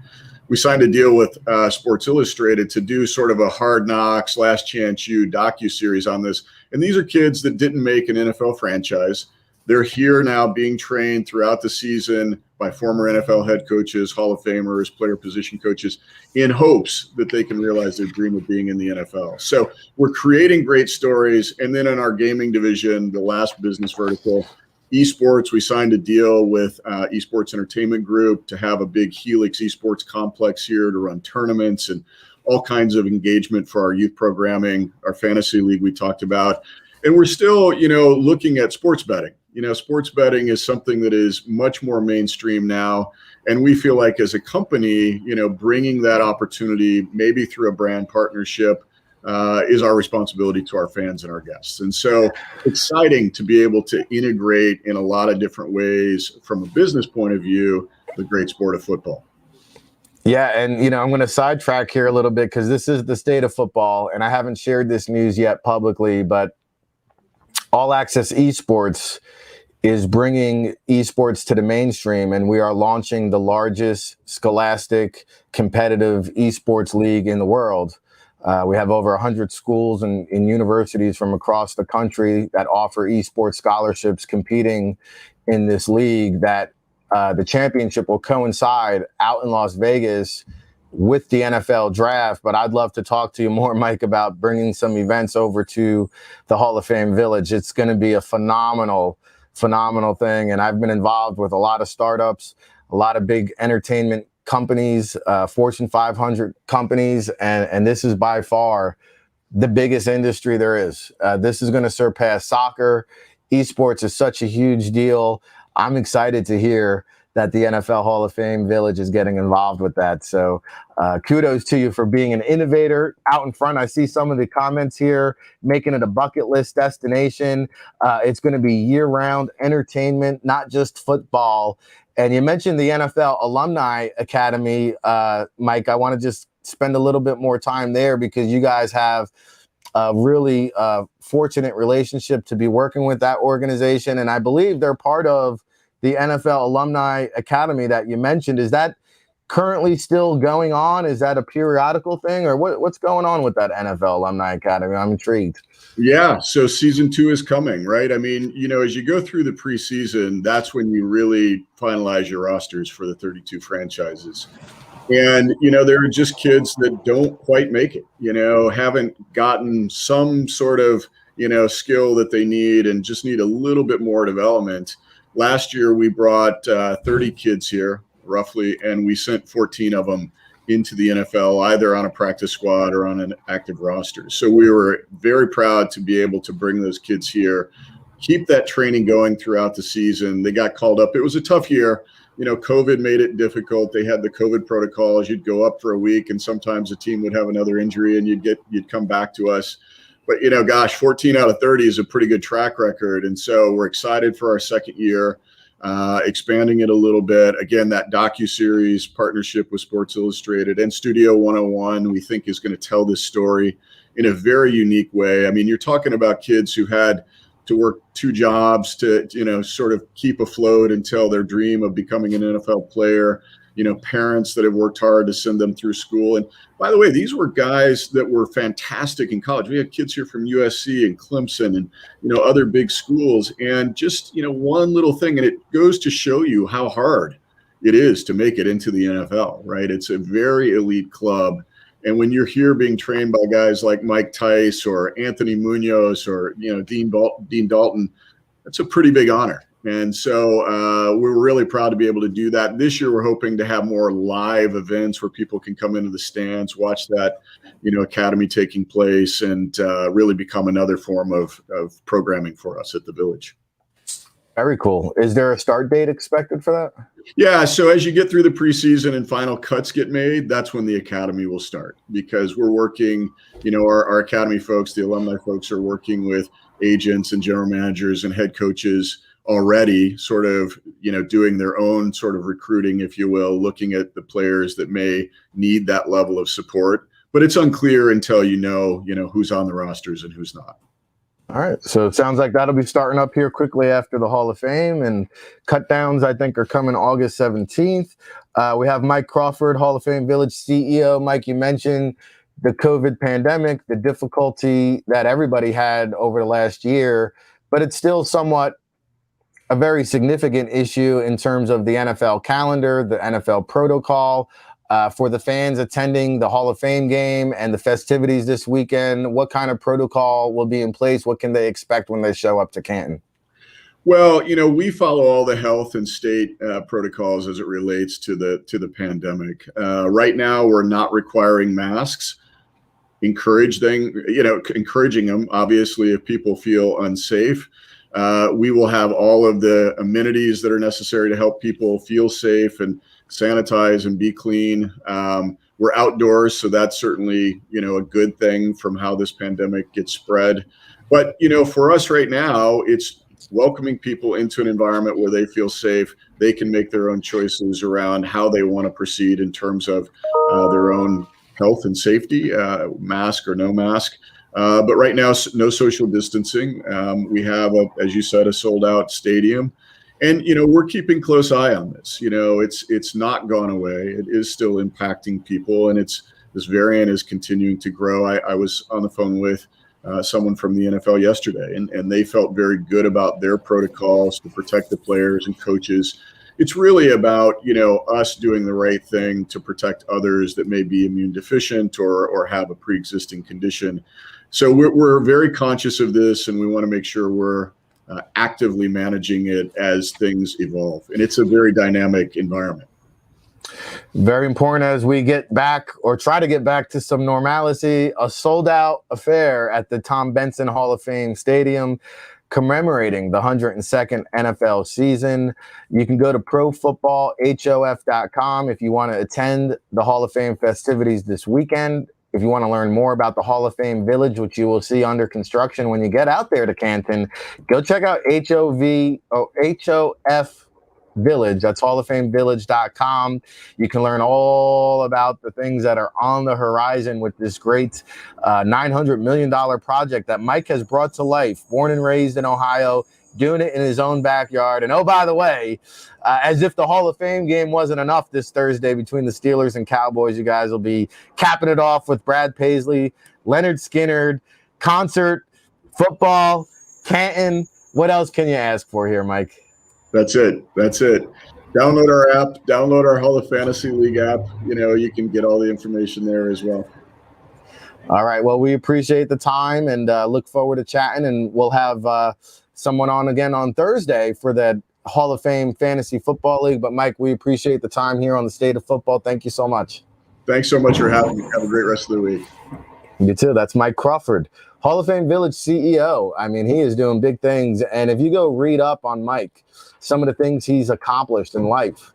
We signed a deal with Sports Illustrated to do sort of a Hard Knocks, Last Chance U docuseries on this. And these are kids that didn't make an NFL franchise. They're here now being trained throughout the season by former NFL head coaches, Hall of Famers, player position coaches, in hopes that they can realize their dream of being in the NFL. So we're creating great stories. And then in our gaming division, the last business vertical, esports, we signed a deal with Esports Entertainment Group to have a big Helix esports complex here to run tournaments and all kinds of engagement for our youth programming, our fantasy league we talked about. And we're still, looking at sports betting. Sports betting is something that is much more mainstream now. And we feel like as a company, bringing that opportunity, maybe through a brand partnership, is our responsibility to our fans and our guests. And so exciting to be able to integrate in a lot of different ways from a business point of view, the great sport of football. Yeah. And, I'm going to sidetrack here a little bit because this is the state of football. And I haven't shared this news yet publicly, but All Access Esports is bringing esports to the mainstream, and we are launching the largest scholastic competitive esports league in the world. We have over 100 schools and universities from across the country that offer esports scholarships competing in this league that the championship will coincide out in Las Vegas with the NFL draft. But I'd love to talk to you more, Mike, about bringing some events over to the Hall of Fame Village. It's going to be a phenomenal thing. And I've been involved with a lot of startups, a lot of big entertainment companies, Fortune 500 companies. And this is by far the biggest industry there is. This is going to surpass soccer. Esports is such a huge deal. I'm excited to hear that the NFL Hall of Fame Village is getting involved with that. So kudos to you for being an innovator out in front. I see some of the comments here, making it a bucket list destination. It's going to be year-round entertainment, not just football. And you mentioned the NFL Alumni Academy. Mike, I want to just spend a little bit more time there because you guys have a really fortunate relationship to be working with that organization. And I believe they're part of the NFL Alumni Academy that you mentioned. Is that currently still going on? Is that a periodical thing, or what's going on with that NFL Alumni Academy? I'm intrigued. Yeah, so season 2 is coming, right? I mean, as you go through the preseason, that's when you really finalize your rosters for the 32 franchises. And, there are just kids that don't quite make it, haven't gotten some sort of, skill that they need and just need a little bit more development. Last year, we brought 30 kids here, roughly, and we sent 14 of them into the NFL, either on a practice squad or on an active roster. So we were very proud to be able to bring those kids here, keep that training going throughout the season. They got called up. It was a tough year. COVID made it difficult. They had the COVID protocols. You'd go up for a week, and sometimes a team would have another injury, and you'd come back to us. But, 14 out of 30 is a pretty good track record. And so we're excited for our second year, expanding it a little bit. Again, that docuseries partnership with Sports Illustrated and Studio 101, we think is going to tell this story in a very unique way. I mean, you're talking about kids who had to work 2 jobs to, sort of keep afloat until their dream of becoming an NFL player. Parents that have worked hard to send them through school. And by the way, these were guys that were fantastic in college. We had kids here from USC and Clemson and, other big schools. And just, one little thing, and it goes to show you how hard it is to make it into the NFL, right? It's a very elite club. And when you're here being trained by guys like Mike Tice or Anthony Munoz or, Dean Dalton, that's a pretty big honor. And so we're really proud to be able to do that. This year, we're hoping to have more live events where people can come into the stands, watch that, academy taking place, and really become another form of programming for us at the Village. Very cool. Is there a start date expected for that? Yeah, so as you get through the preseason and final cuts get made, that's when the academy will start, because we're working, our academy folks, the alumni folks, are working with agents and general managers and head coaches already, sort of, doing their own sort of recruiting, if you will, looking at the players that may need that level of support. But it's unclear until you know who's on the rosters and who's not. All right. So it sounds like that'll be starting up here quickly after the Hall of Fame, and cut downs, I think, are coming August 17th. We have Mike Crawford, Hall of Fame Village CEO. Mike, you mentioned the COVID pandemic, the difficulty that everybody had over the last year, but it's still somewhat a very significant issue in terms of the NFL calendar, the NFL protocol. For the fans attending the Hall of Fame game and the festivities this weekend, what kind of protocol will be in place? What can they expect when they show up to Canton? Well, we follow all the health and state protocols as it relates to the pandemic. Right now, we're not requiring masks. Encouraging them, obviously, if people feel unsafe. We will have all of the amenities that are necessary to help people feel safe and sanitize and be clean. We're outdoors, so that's certainly, a good thing from how this pandemic gets spread. But, for us right now, it's welcoming people into an environment where they feel safe. They can make their own choices around how they want to proceed in terms of their own health and safety, mask or no mask. But right now, no social distancing. We have, as you said, a sold out stadium. And, we're keeping close eye on this. It's not gone away. It is still impacting people. And this variant is continuing to grow. I was on the phone with someone from the NFL yesterday, and they felt very good about their protocols to protect the players and coaches. It's really about, us doing the right thing to protect others that may be immune deficient or have a pre-existing condition. So we're very conscious of this, and we want to make sure we're actively managing it as things evolve. And it's a very dynamic environment. Very important as we get back, or try to get back, to some normalcy. A sold-out affair at the Tom Benson Hall of Fame Stadium, commemorating the 102nd NFL season. You can go to profootballhof.com if you want to attend the Hall of Fame festivities this weekend. If you want to learn more about the Hall of Fame Village, which you will see under construction when you get out there to Canton, go check out HOF Village. That's halloffamevillage.com. You can learn all about the things that are on the horizon with this great $900 million project that Mike has brought to life. Born and raised in Ohio, doing it in his own backyard. And oh, by the way, as if the Hall of Fame game wasn't enough this Thursday between the Steelers and Cowboys, you guys will be capping it off with Brad Paisley, Leonard Skinner, concert, football, Canton. What else can you ask for here, Mike? That's it. Download our app, download our Hall of Fantasy League app. You can get all the information there as well. All right. Well, we appreciate the time and look forward to chatting. And we'll have someone on again on Thursday for that Hall of Fame Fantasy Football League. But Mike, we appreciate the time here on the State of Football. Thank you so much. Thanks so much for having me. Have a great rest of the week. You too. That's Mike Crawford, Hall of Fame Village CEO. I mean, he is doing big things. And if you go read up on Mike, some of the things he's accomplished in life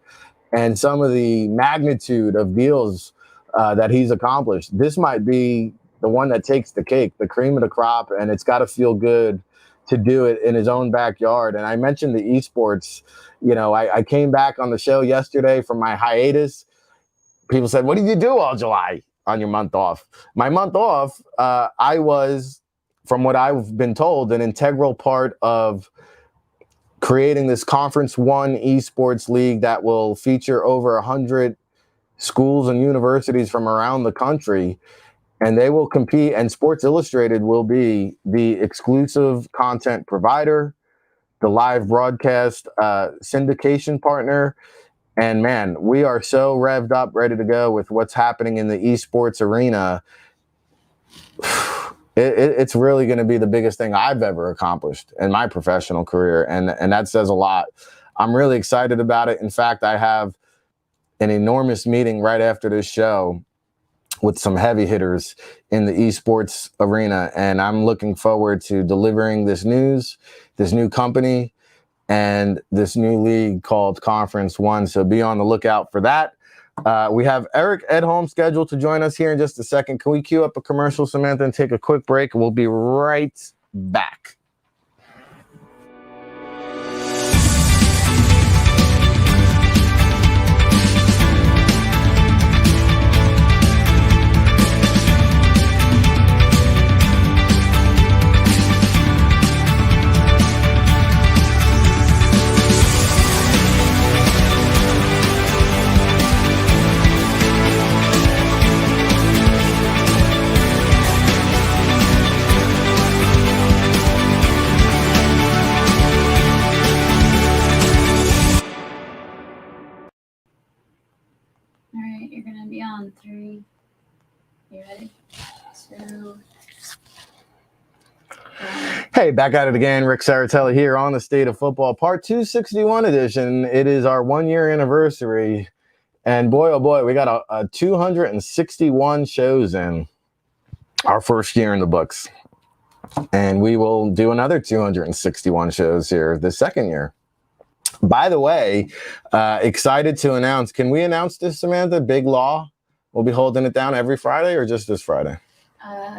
and some of the magnitude of deals that he's accomplished, this might be the one that takes the cake, the cream of the crop. And it's got to feel good to do it in his own backyard. And I mentioned the esports. I came back on the show yesterday from my hiatus. People said, what did you do all July on your month off? My month off, I was, from what I've been told, an integral part of creating this Conference One esports league that will feature over 100 schools and universities from around the country. And they will compete, and Sports Illustrated will be the exclusive content provider, the live broadcast syndication partner. And man, we are so revved up, ready to go with what's happening in the esports arena. It's really going to be the biggest thing I've ever accomplished in my professional career. And that says a lot. I'm really excited about it. In fact, I have an enormous meeting right after this show with some heavy hitters in the esports arena. And I'm looking forward to delivering this news, this new company, and this new league called Conference One. So be on the lookout for that. We have Eric Edholm scheduled to join us here in just a second. Can we cue up a commercial, Samantha, and take a quick break? We'll be right back. All right, you're gonna be on 3. You ready? 2. Hey, back at it again. Ric Serritella here on the State of Football, part 261 edition. It is our 1-year anniversary. And boy, oh boy, we got a 261 shows in our first year in the books. And we will do another 261 shows here the second year. By the way, excited to announce, can we announce this, Samantha? Big Law will be holding it down every Friday or just this Friday?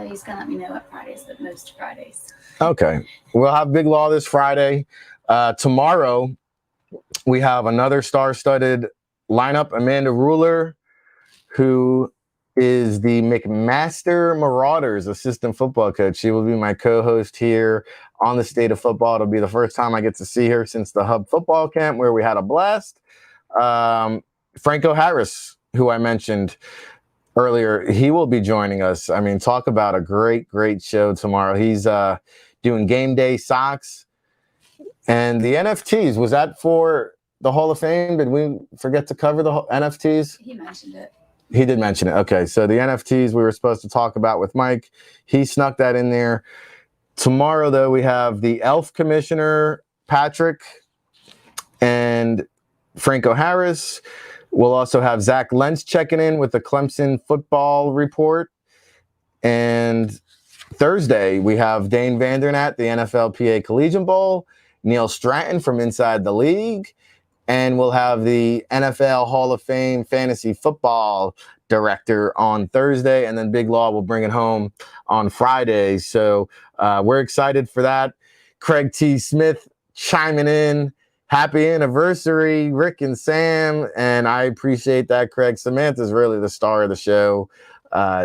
He's gonna let me know what Fridays, but most Fridays. Okay. We'll have Big Law this Friday. Tomorrow, we have another star-studded lineup. Amanda Ruler, who is the McMaster Marauders assistant football coach. She will be my co-host here on the State of Football. It'll be the first time I get to see her since the Hub football camp where we had a blast. Franco Harris, who I mentioned earlier, he will be joining us. I mean, talk about a great, great show tomorrow. He's doing game day socks and the NFTs. Was that for the Hall of Fame? Did we forget to cover the NFTs? He mentioned it. He did mention it. Okay, so the NFTs we were supposed to talk about with Mike. He snuck that in there. Tomorrow, though, we have the Elf Commissioner, Patrick, and Franco Harris. We'll also have Zach Lentz checking in with the Clemson football report. And Thursday, we have Dane Vandernat, the NFLPA Collegiate Bowl, Neil Stratton from Inside the League, and we'll have the NFL Hall of Fame Fantasy Football Director on Thursday, and then Big Law will bring it home on Friday. So we're excited for that. Craig T. Smith chiming in. Happy anniversary, Rick and Sam. And I appreciate that, Craig. Samantha's really the star of the show.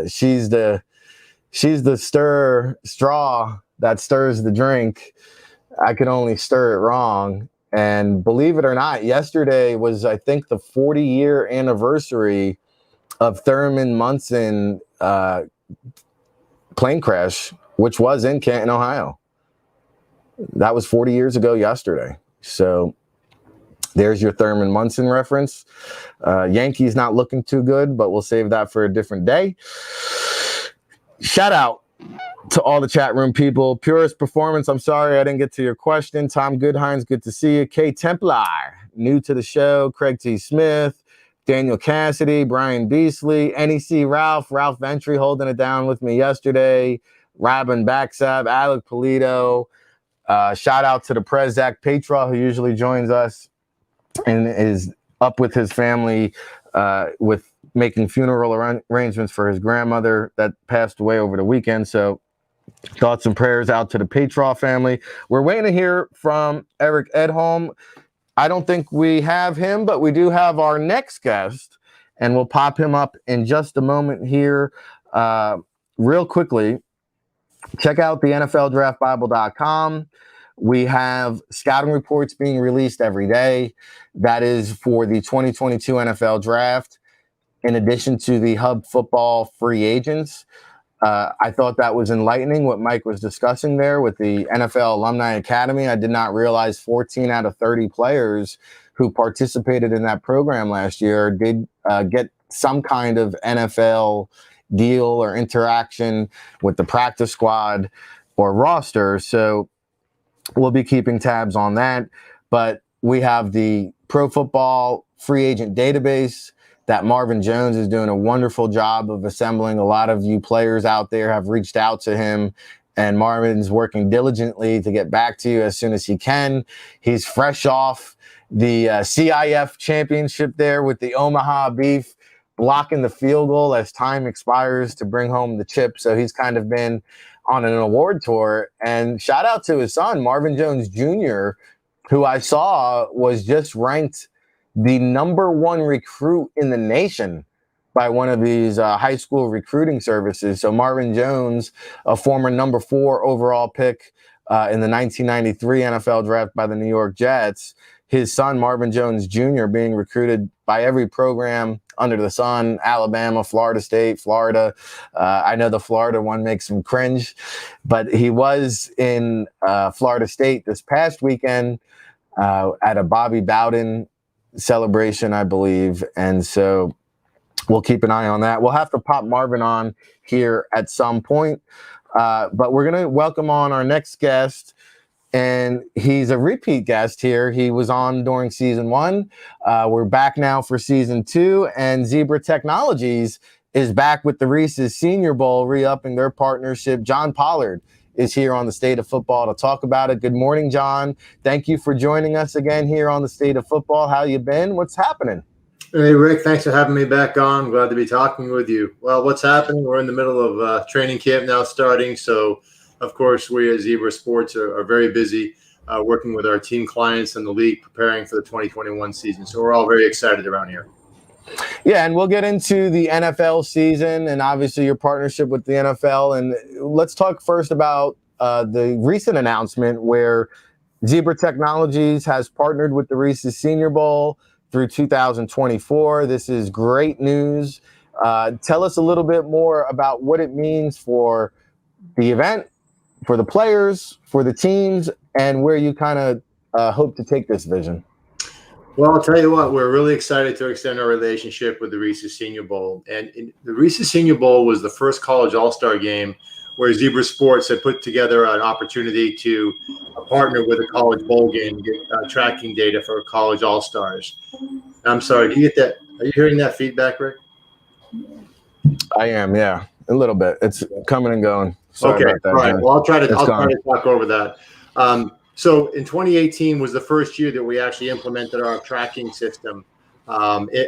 She's the straw that stirs the drink. I could only stir it wrong. And believe it or not, yesterday was, I think, the 40-year anniversary of Thurman Munson plane crash, which was in Canton, Ohio. That was 40 years ago yesterday. So there's your Thurman Munson reference. Yankees not looking too good, but we'll save that for a different day. Shout out to all the chat room people. Purest Performance, I'm sorry I didn't get to your question. Tom Goodhines, good to see you. Kay Templar, new to the show. Craig T. Smith, Daniel Cassidy, Brian Beasley, NEC Ralph Ventry holding it down with me yesterday. Robin Backsab, Alec Polito. Shout out to the Prez, Zach Petra, who usually joins us and is up with his family with making funeral arrangements for his grandmother that passed away over the weekend. So thoughts and prayers out to the Petra family. We're waiting to hear from Eric Edholm. I don't think we have him, but we do have our next guest, and we'll pop him up in just a moment here. Real quickly, check out the NFLDraftBible.com. We have scouting reports being released every day. That is for the 2022 NFL Draft, in addition to the Hub Football free agents. I thought that was enlightening what Mike was discussing there with the NFL Alumni Academy. I did not realize 14 out of 30 players who participated in that program last year did get some kind of NFL deal or interaction with the practice squad or roster. So we'll be keeping tabs on that. But we have the Pro Football free agent database that Marvin Jones is doing a wonderful job of assembling. A lot of you players out there have reached out to him and Marvin's working diligently to get back to you as soon as he can. He's fresh off the CIF championship there with the Omaha Beef, blocking the field goal as time expires to bring home the chip. So he's kind of been on an award tour. And shout out to his son, Marvin Jones Jr., who I saw was just ranked the #1 recruit in the nation by one of these high school recruiting services. So Marvin Jones, a former #4 overall pick in the 1993 NFL draft by the New York Jets, his son, Marvin Jones Jr., being recruited by every program under the sun: Alabama, Florida State, Florida. I know the Florida one makes him cringe, but he was in Florida State this past weekend at a Bobby Bowden celebration, I believe. And so we'll keep an eye on that. We'll have to pop Marvin on here at some point. But we're going to welcome on our next guest. And he's a repeat guest here. He was on during season 1. We're back now for season 2. And Zebra Technologies is back with the Reese's Senior Bowl, re-upping their partnership. John Pollard is here on the State of Football to talk about it. Good morning, John. Thank you for joining us again here on the State of Football. How you been? What's happening? Hey, Rick, thanks for having me back on. Glad to be talking with you. Well, what's happening? We're in the middle of training camp now starting. So, of course, we at Zebra Sports are very busy working with our team clients and the league preparing for the 2021 season. So we're all very excited around here. Yeah, and we'll get into the NFL season and obviously your partnership with the NFL. And let's talk first about the recent announcement where Zebra Technologies has partnered with the Reese's Senior Bowl through 2024. This is great news. Tell us a little bit more about what it means for the event, for the players, for the teams, and where you kind of hope to take this vision. Well, I'll tell you what, we're really excited to extend our relationship with the Reese's Senior Bowl. And the Reese's Senior Bowl was the first college all-star game where Zebra Sports had put together an opportunity to partner with a college bowl game to get tracking data for college all-stars. I'm sorry, do you get that? Are you hearing that feedback, Rick? I am, yeah, a little bit. It's coming and going. Sorry okay, about that, all right. John. Well, I'll try to talk over that. So in 2018 was the first year that we actually implemented our tracking system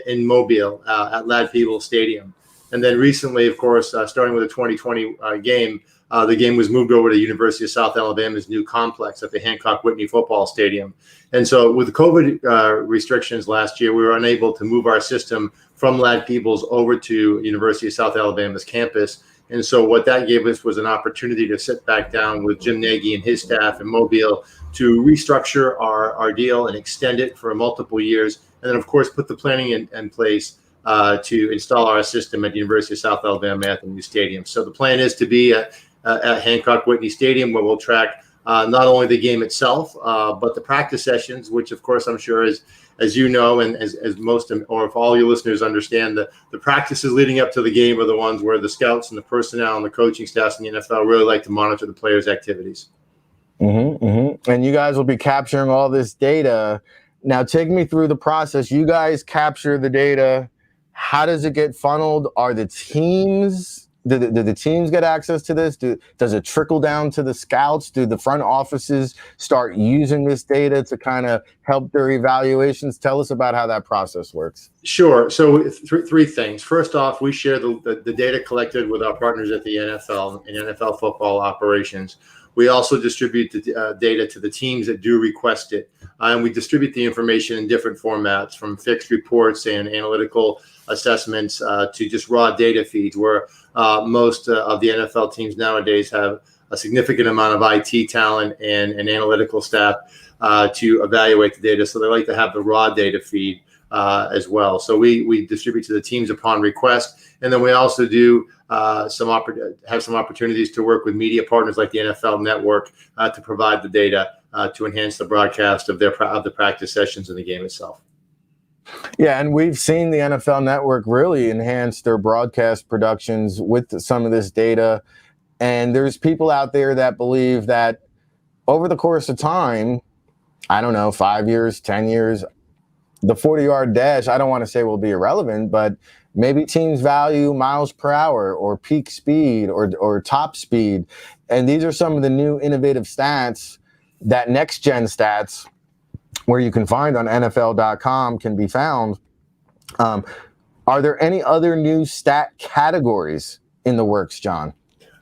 in Mobile at Lad Peebles Stadium. And then recently, of course, starting with the 2020 game, the game was moved over to University of South Alabama's new complex at the Hancock Whitney Football Stadium. And so with COVID restrictions last year, we were unable to move our system from Lad Peebles over to University of South Alabama's campus. And so what that gave us was an opportunity to sit back down with Jim Nagy and his staff in Mobile to restructure our deal and extend it for multiple years. And then, of course, put the planning in place to install our system at the University of South Alabama at the new stadium. So the plan is to be at Hancock Whitney Stadium, where we'll track not only the game itself, but the practice sessions, which, of course, I'm sure as you know, and as most, or if all your listeners understand, the practices leading up to the game are the ones where the scouts and the personnel and the coaching staffs in the NFL really like to monitor the players' activities. And you guys will be capturing all this data. Now, take me through the process. You guys capture the data. How does it get funneled? Are the teams, do the teams get access to this? Does it trickle down to the scouts? Do the front offices start using this data to kind of help their evaluations? Tell us about how that process works. Sure. So three things. First off, we share the data collected with our partners at the NFL and NFL football operations. We also distribute the data to the teams that do request it. And we distribute the information in different formats, from fixed reports and analytical assessments to just raw data feeds, where most of the NFL teams nowadays have a significant amount of IT talent and analytical staff to evaluate the data. So they like to have the raw data feed as well. So we distribute to the teams upon request. And then we also do have some opportunities to work with media partners like the NFL Network to provide the data to enhance the broadcast of the practice sessions in the game itself. Yeah, and we've seen the NFL Network really enhance their broadcast productions with some of this data. And there's people out there that believe that over the course of time, I don't know, 5 years, 10 years, the 40-yard dash, I don't want to say will be irrelevant, but Maybe teams value miles per hour or peak speed or top speed. And these are some of the new innovative stats that next gen stats, where you can find on NFL.com, can be found. Are there any other new stat categories in the works, John?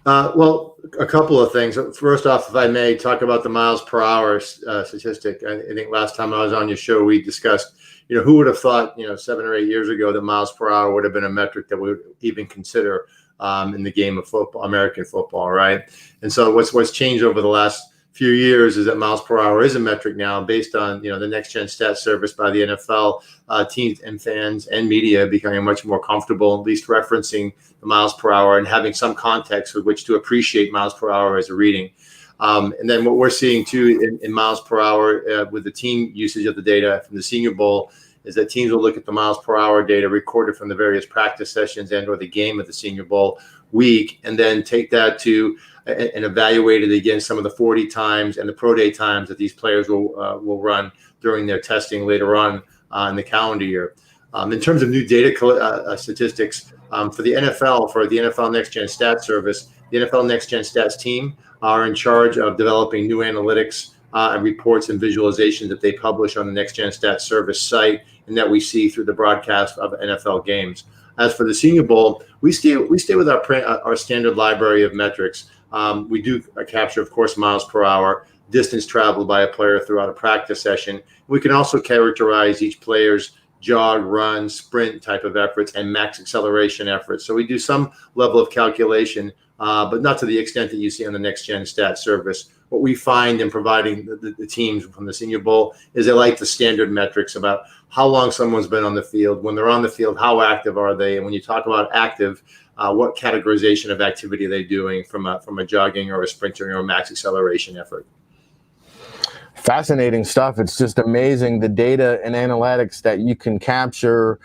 Well, a couple of things. First off, if I may talk about the miles per hour statistic. I think last time I was on your show, we discussed, who would have thought, 7 or 8 years ago that miles per hour would have been a metric that we would even consider in the game of football, American football, right? And so what's changed over the last few years is that miles per hour is a metric now based on, the next gen stat service by the NFL. Teams and fans and media becoming much more comfortable, at least referencing the miles per hour and having some context with which to appreciate miles per hour as a reading. And then what we're seeing too in miles per hour with the team usage of the data from the Senior Bowl is that teams will look at the miles per hour data recorded from the various practice sessions and or the game of the Senior Bowl week, and then take that to and evaluate it against some of the 40 times and the pro day times that these players will run during their testing later on in the calendar year. In terms of new data statistics for the NFL Next Gen Stats Service, the NFL Next Gen Stats team are in charge of developing new analytics and reports and visualizations that they publish on the Next Gen Stats Service site and that we see through the broadcast of NFL games. As for the Senior Bowl, we stay with our standard library of metrics. We do capture, of course, miles per hour, distance traveled by a player throughout a practice session. We can also characterize each player's jog, run, sprint type of efforts and max acceleration efforts. So we do some level of calculation, but not to the extent that you see on the Next Gen Stat Service. What we find in providing the teams from the Senior Bowl is they like the standard metrics about how long someone's been on the field. When they're on the field, how active are they? And when you talk about active, what categorization of activity are they doing from a jogging or a sprinting or a max acceleration effort? Fascinating stuff. It's just amazing, the data and analytics that you can capture.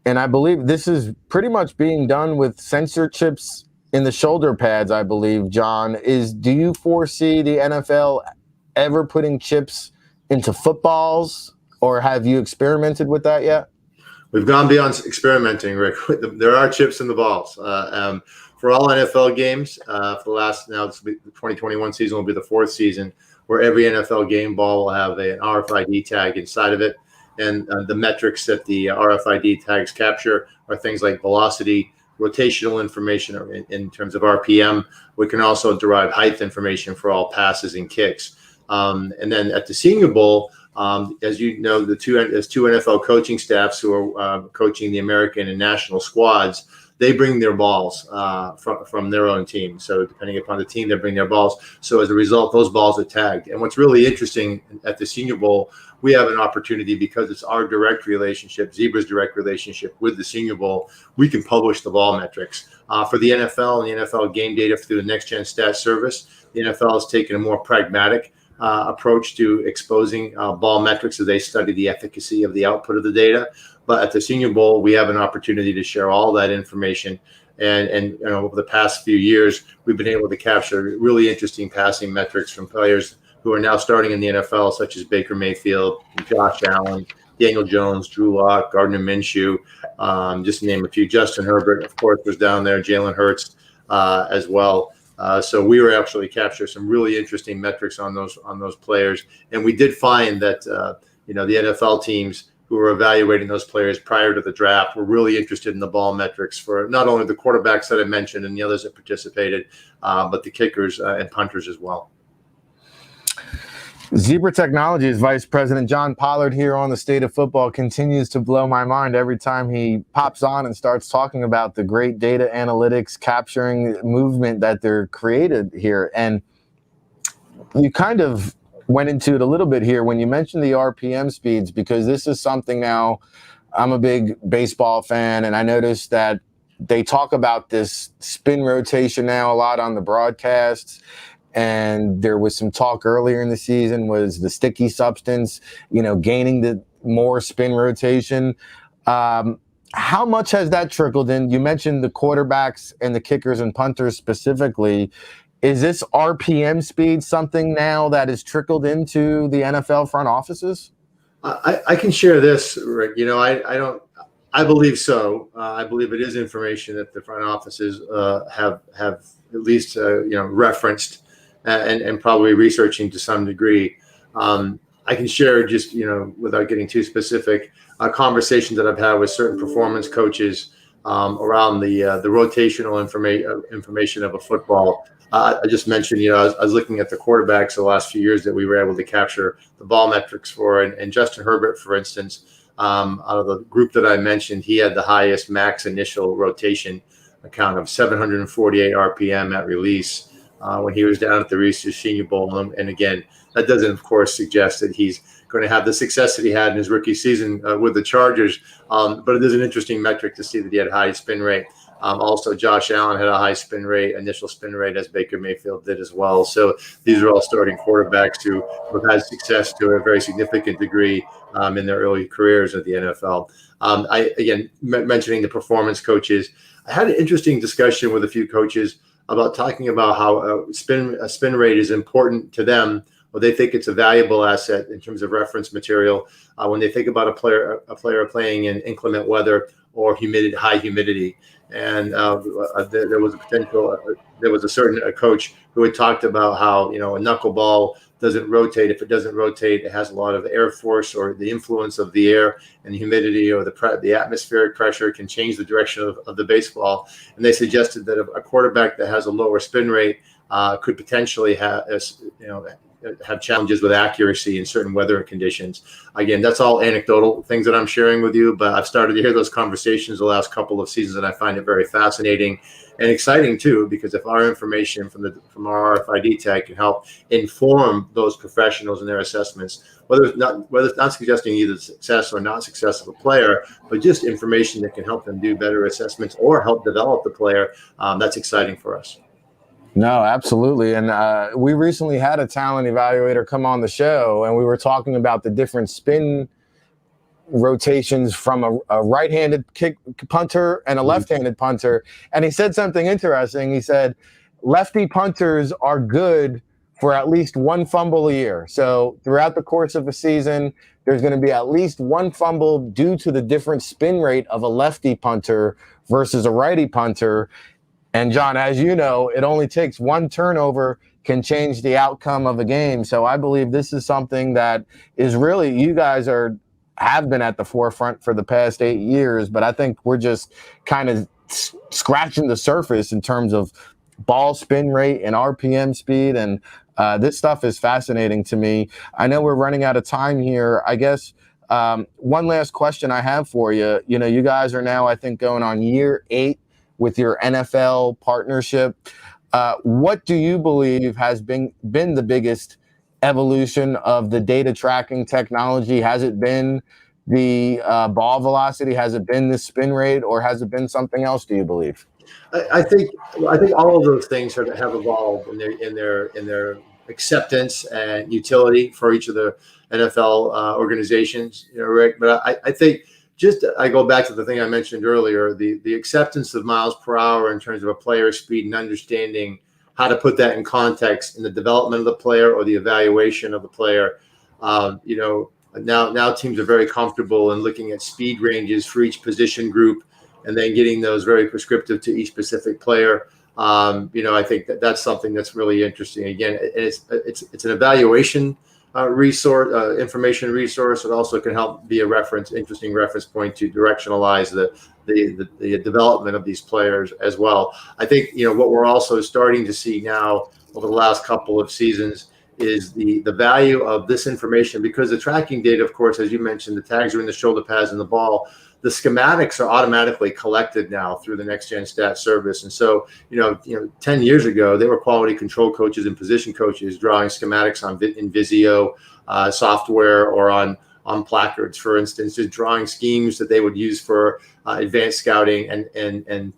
And I believe this is pretty much being done with sensor chips in the shoulder pads, I believe, John. Do you foresee the NFL ever putting chips into footballs, or have you experimented with that yet? We've gone beyond experimenting, Rick. There are chips in the balls. For all NFL games, for the last, now the 2021 season will be the fourth season, where every NFL game ball will have an RFID tag inside of it. And the metrics that the RFID tags capture are things like velocity, rotational information in terms of RPM. We can also derive height information for all passes and kicks. And then at the Senior Bowl, as you know, there's two NFL coaching staffs who are coaching the American and national squads. They bring their balls from their own team. So depending upon the team, they bring their balls. So as a result, those balls are tagged. And what's really interesting at the Senior Bowl, we have an opportunity, because it's our direct relationship, Zebra's direct relationship with the Senior Bowl, we can publish the ball metrics. For the NFL and the NFL game data through the Next Gen Stats Service, the NFL has taken a more pragmatic approach to exposing ball metrics as they study the efficacy of the output of the data. But at the Senior Bowl, we have an opportunity to share all that information. And over the past few years, we've been able to capture really interesting passing metrics from players who are now starting in the NFL, such as Baker Mayfield, Josh Allen, Daniel Jones, Drew Lock, Gardner Minshew, just to name a few. Justin Herbert, of course, was down there, Jalen Hurts as well. So we were actually capture some really interesting metrics on those players. And we did find that, the NFL teams who were evaluating those players prior to the draft were really interested in the ball metrics for not only the quarterbacks that I mentioned and the others that participated, but the kickers and punters as well. Zebra Technologies Vice President John Pollard here on the State of Football continues to blow my mind every time he pops on and starts talking about the great data analytics capturing movement that they're created here. And you kind of went into it a little bit here when you mentioned the RPM speeds, because this is something now, I'm a big baseball fan, and I noticed that they talk about this spin rotation now a lot on the broadcasts. And there was some talk earlier in the season was the sticky substance, gaining the more spin rotation. How much has that trickled in? You mentioned the quarterbacks and the kickers and punters specifically. Is this RPM speed something now that is trickled into the NFL front offices? I can share this, Rick. I believe so. I believe it is information that the front offices have at least referenced and probably researching to some degree. I can share just without getting too specific, conversations that I've had with certain performance coaches around the rotational information of a football. I just mentioned, I was looking at the quarterbacks the last few years that we were able to capture the ball metrics for, and Justin Herbert, for instance. Out of the group that I mentioned, he had the highest max initial rotation account of 748 RPM at release when he was down at the Reese Senior Bowl. And again, that doesn't, of course, suggest that he's going to have the success that he had in his rookie season with the Chargers. But it is an interesting metric to see that he had a high spin rate. Also, Josh Allen had a high initial spin rate, as Baker Mayfield did as well. So these are all starting quarterbacks who have had success to a very significant degree in their early careers at the NFL. Mentioning the performance coaches, I had an interesting discussion with a few coaches about talking about how a spin rate is important to them, or they think it's a valuable asset in terms of reference material when they think about a player playing in inclement weather or high humidity. And there was a certain coach who had talked about how a knuckleball doesn't rotate. If it doesn't rotate, it has a lot of air force, or the influence of the air and the humidity or the atmospheric pressure can change the direction of the baseball. And they suggested that a quarterback that has a lower spin rate could potentially have challenges with accuracy in certain weather conditions. Again, that's all anecdotal things that I'm sharing with you, but I've started to hear those conversations the last couple of seasons, and I find it very fascinating and exciting too, because if our information from our RFID tag can help inform those professionals in their assessments, whether it's not suggesting either success or not success of a player, but just information that can help them do better assessments or help develop the player, that's exciting for us. No, absolutely. And we recently had a talent evaluator come on the show, and we were talking about the different spin rotations from a right-handed punter and a left-handed punter. And he said something interesting. He said, lefty punters are good for at least one fumble a year. So throughout the course of a season, there's going to be at least one fumble due to the different spin rate of a lefty punter versus a righty punter. And John, as you know, it only takes one turnover can change the outcome of a game. So I believe this is something that is really, you guys have been at the forefront for the past 8 years, but I think we're just kind of scratching the surface in terms of ball spin rate and RPM speed. And this stuff is fascinating to me. I know we're running out of time here. I guess one last question I have for you. You guys are now, I think, going on year 8 with your NFL partnership. What do you believe has been the biggest evolution of the data tracking technology? Has it been the ball velocity? Has it been the spin rate, or has it been something else, do you believe? I think all of those things have evolved in their acceptance and utility for each of the NFL organizations, Rick. But I think I go back to the thing I mentioned earlier, the acceptance of miles per hour in terms of a player's speed and understanding how to put that in context in the development of the player or the evaluation of the player. Now teams are very comfortable in looking at speed ranges for each position group and then getting those very prescriptive to each specific player. I think that's something that's really interesting. Again, it's an evaluation resource, information resource. It also can help be interesting reference point to directionalize the development of these players as well. I think what we're also starting to see now over the last couple of seasons is the value of this information, because the tracking data, of course, as you mentioned, the tags are in the shoulder pads and the ball. The schematics are automatically collected now through the Next Gen Stat service. And so, 10 years ago, they were quality control coaches and position coaches drawing schematics in Visio software or on placards, for instance, just drawing schemes that they would use for advanced scouting and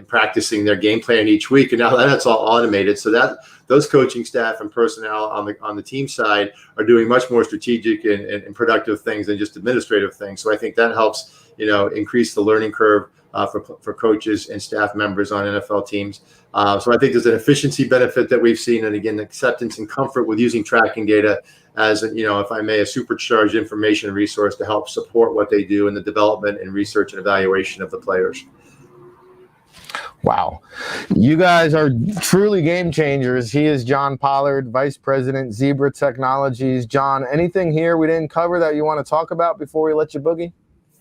practicing their game plan each week. And now that's all automated. So that those coaching staff and personnel on the team side are doing much more strategic and productive things than just administrative things. So I think that helps, increase the learning curve for coaches and staff members on NFL teams. So I think there's an efficiency benefit that we've seen, and again, acceptance and comfort with using tracking data as, if I may, a supercharged information resource to help support what they do in the development and research and evaluation of the players. Wow. You guys are truly game changers. He is John Pollard, Vice President, Zebra Technologies. John, anything here we didn't cover that you want to talk about before we let you boogie?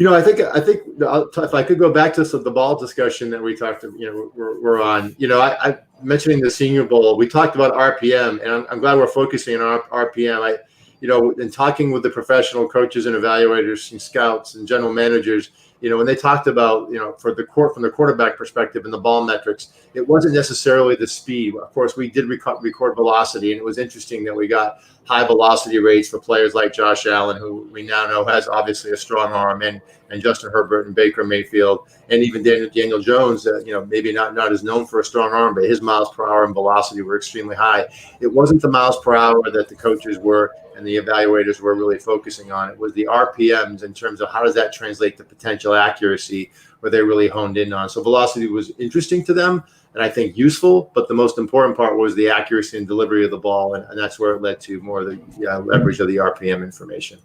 I think if I could go back to the ball discussion that we talked, we're on. I mentioning the Senior Bowl, we talked about RPM, and I'm glad we're focusing on RPM. In talking with the professional coaches and evaluators and scouts and general managers, when they talked about, from the quarterback perspective and the ball metrics, it wasn't necessarily the speed. Of course, we did record velocity, and it was interesting that we got high velocity rates for players like Josh Allen, who we now know has obviously a strong arm, and Justin Herbert and Baker Mayfield, and even Daniel Jones, maybe not as known for a strong arm, but his miles per hour and velocity were extremely high. It wasn't the miles per hour that the coaches were and the evaluators were really focusing on. It was the RPMs in terms of how does that translate to potential accuracy, where they really honed in on. So velocity was interesting to them, and I think useful, but the most important part was the accuracy and delivery of the ball, and that's where it led to more of the leverage of the RPM information.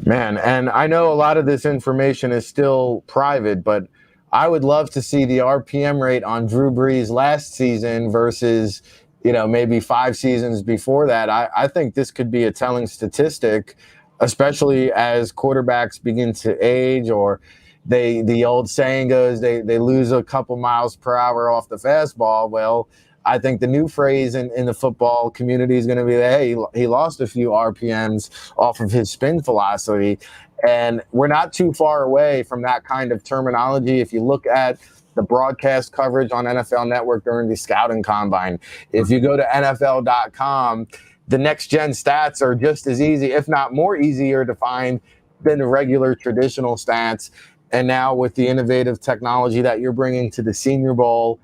Man, and I know a lot of this information is still private, but I would love to see the RPM rate on Drew Brees last season versus, maybe 5 seasons before that. I think this could be a telling statistic, especially as quarterbacks begin to age, or the old saying goes, they lose a couple miles per hour off the fastball. Well, I think the new phrase in the football community is going to be that, hey, he lost a few RPMs off of his spin velocity. And we're not too far away from that kind of terminology. If you look at the broadcast coverage on NFL Network during the scouting combine, if you go to NFL.com, the next-gen stats are just as easy, if not more easier to find than the regular traditional stats. And now with the innovative technology that you're bringing to the Senior Bowl,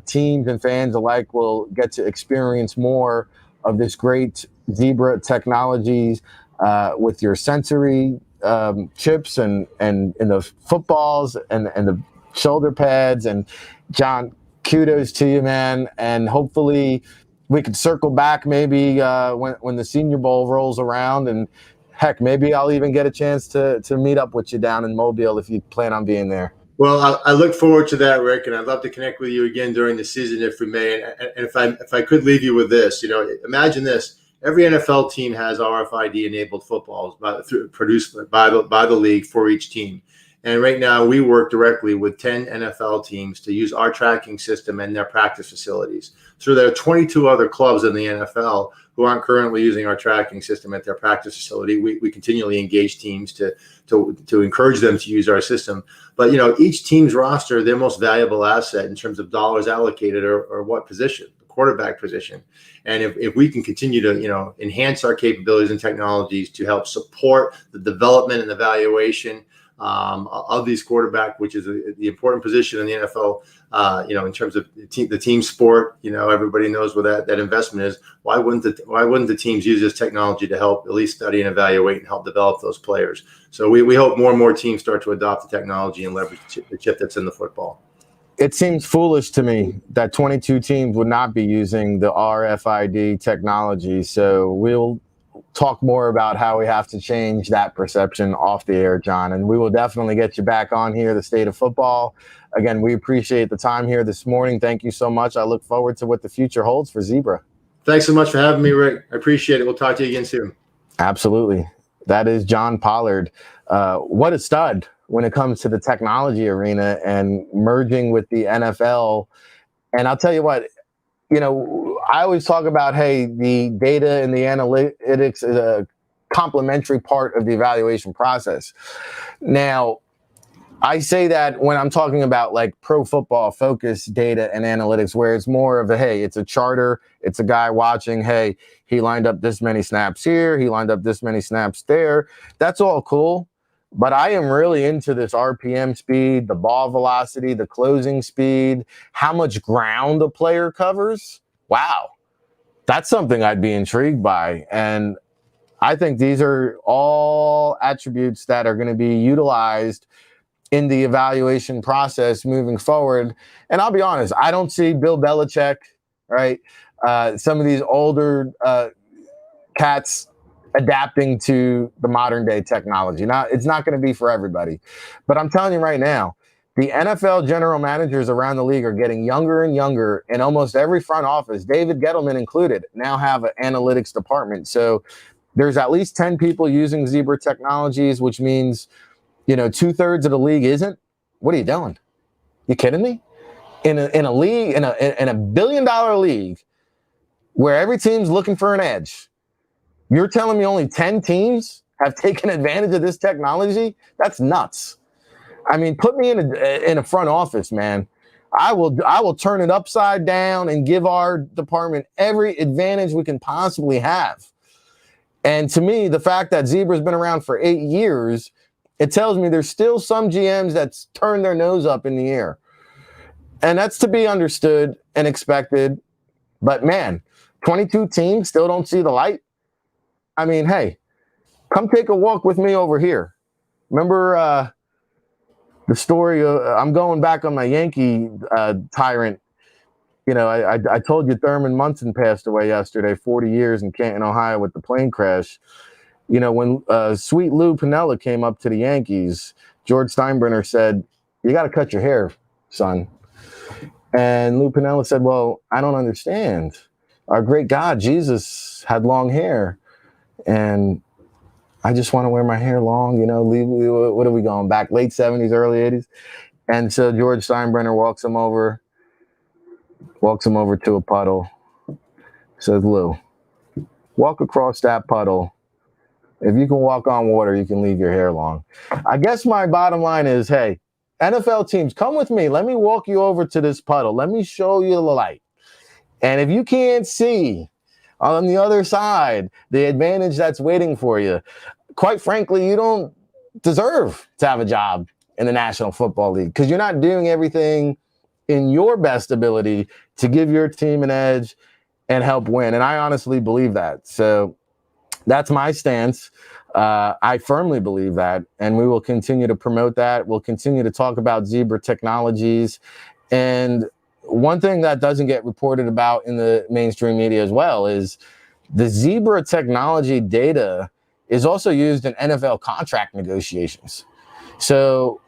teams and fans alike will get to experience more of this great Zebra technologies with your sensory chips and the footballs and the shoulder pads. And John, kudos to you, man. And hopefully we could circle back maybe when the Senior Bowl rolls around, and heck, maybe I'll even get a chance to meet up with you down in Mobile if you plan on being there. Well, I look forward to that, Rick, and I'd love to connect with you again during the season if we may. And if I could leave you with this, imagine this: every NFL team has RFID-enabled footballs produced by the league for each team. And right now, we work directly with 10 NFL teams to use our tracking system in their practice facilities. So there are 22 other clubs in the NFL who aren't currently using our tracking system at their practice facility. We continually engage teams to encourage them to use our system. But, each team's roster, their most valuable asset in terms of dollars allocated or what position, the quarterback position. And if we can continue to, enhance our capabilities and technologies to help support the development and evaluation of these quarterback, which is the important position in the NFL, in terms of the team sport, everybody knows what that investment is. Why wouldn't the teams use this technology to help at least study and evaluate and help develop those players? So we hope more and more teams start to adopt the technology and leverage the chip that's in the football. It seems foolish to me that 22 teams would not be using the RFID technology. So we'll talk more about how we have to change that perception off the air, John. And we will definitely get you back on here, the State of Football. Again, we appreciate the time here this morning. Thank you so much. I look forward to what the future holds for Zebra. Thanks so much for having me, Rick. I appreciate it. We'll talk to you again soon. Absolutely. That is John Pollard. What a stud when it comes to the technology arena and merging with the NFL. And I'll tell you what, I always talk about, hey, the data and the analytics is a complementary part of the evaluation process. Now, I say that when I'm talking about like pro football focused data and analytics, where it's more of hey, it's a charter, it's a guy watching, hey, he lined up this many snaps here, he lined up this many snaps there. That's all cool. But I am really into this RPM speed, the ball velocity, the closing speed, how much ground a player covers. Wow. That's something I'd be intrigued by. And I think these are all attributes that are going to be utilized in the evaluation process moving forward. And I'll be honest, I don't see Bill Belichick, right? Some of these older cats adapting to the modern day technology. Now, it's not going to be for everybody, but I'm telling you right now, the NFL general managers around the league are getting younger and younger, and almost every front office, David Gettleman included, now have an analytics department. So there's at least 10 people using Zebra Technologies, which means, 2/3 of the league isn't. What are you doing? You kidding me? In a league, in a $1 billion league where every team's looking for an edge, you're telling me only 10 teams have taken advantage of this technology? That's nuts. I mean, put me in a front office, man. I will turn it upside down and give our department every advantage we can possibly have. And to me, the fact that Zebra's been around for 8 years, it tells me there's still some GMs that's turned their nose up in the air. And that's to be understood and expected. But man, 22 teams still don't see the light. I mean, hey, come take a walk with me over here. Remember the story I'm going back on my Yankee tyrant. I told you Thurman Munson passed away yesterday, 40 years in Canton, Ohio with the plane crash. When Sweet Lou Piniella came up to the Yankees, George Steinbrenner said, "You got to cut your hair, son." And Lou Piniella said, "Well, I don't understand. Our great God, Jesus, had long hair. And I just want to wear my hair long, what are we going back? Late 70s, early 80s. And so George Steinbrenner walks him over to a puddle, says, "Lou, walk across that puddle. If you can walk on water, you can leave your hair long." I guess my bottom line is, hey, NFL teams, come with me. Let me walk you over to this puddle. Let me show you the light. And if you can't see on the other side the advantage that's waiting for you, quite frankly, you don't deserve to have a job in the National Football League because you're not doing everything in your best ability to give your team an edge and help win. And I honestly believe that. So that's my stance. I firmly believe that, and we will continue to promote that. We'll continue to talk about Zebra Technologies. And one thing that doesn't get reported about in the mainstream media as well is the Zebra Technology data is also used in NFL contract negotiations. So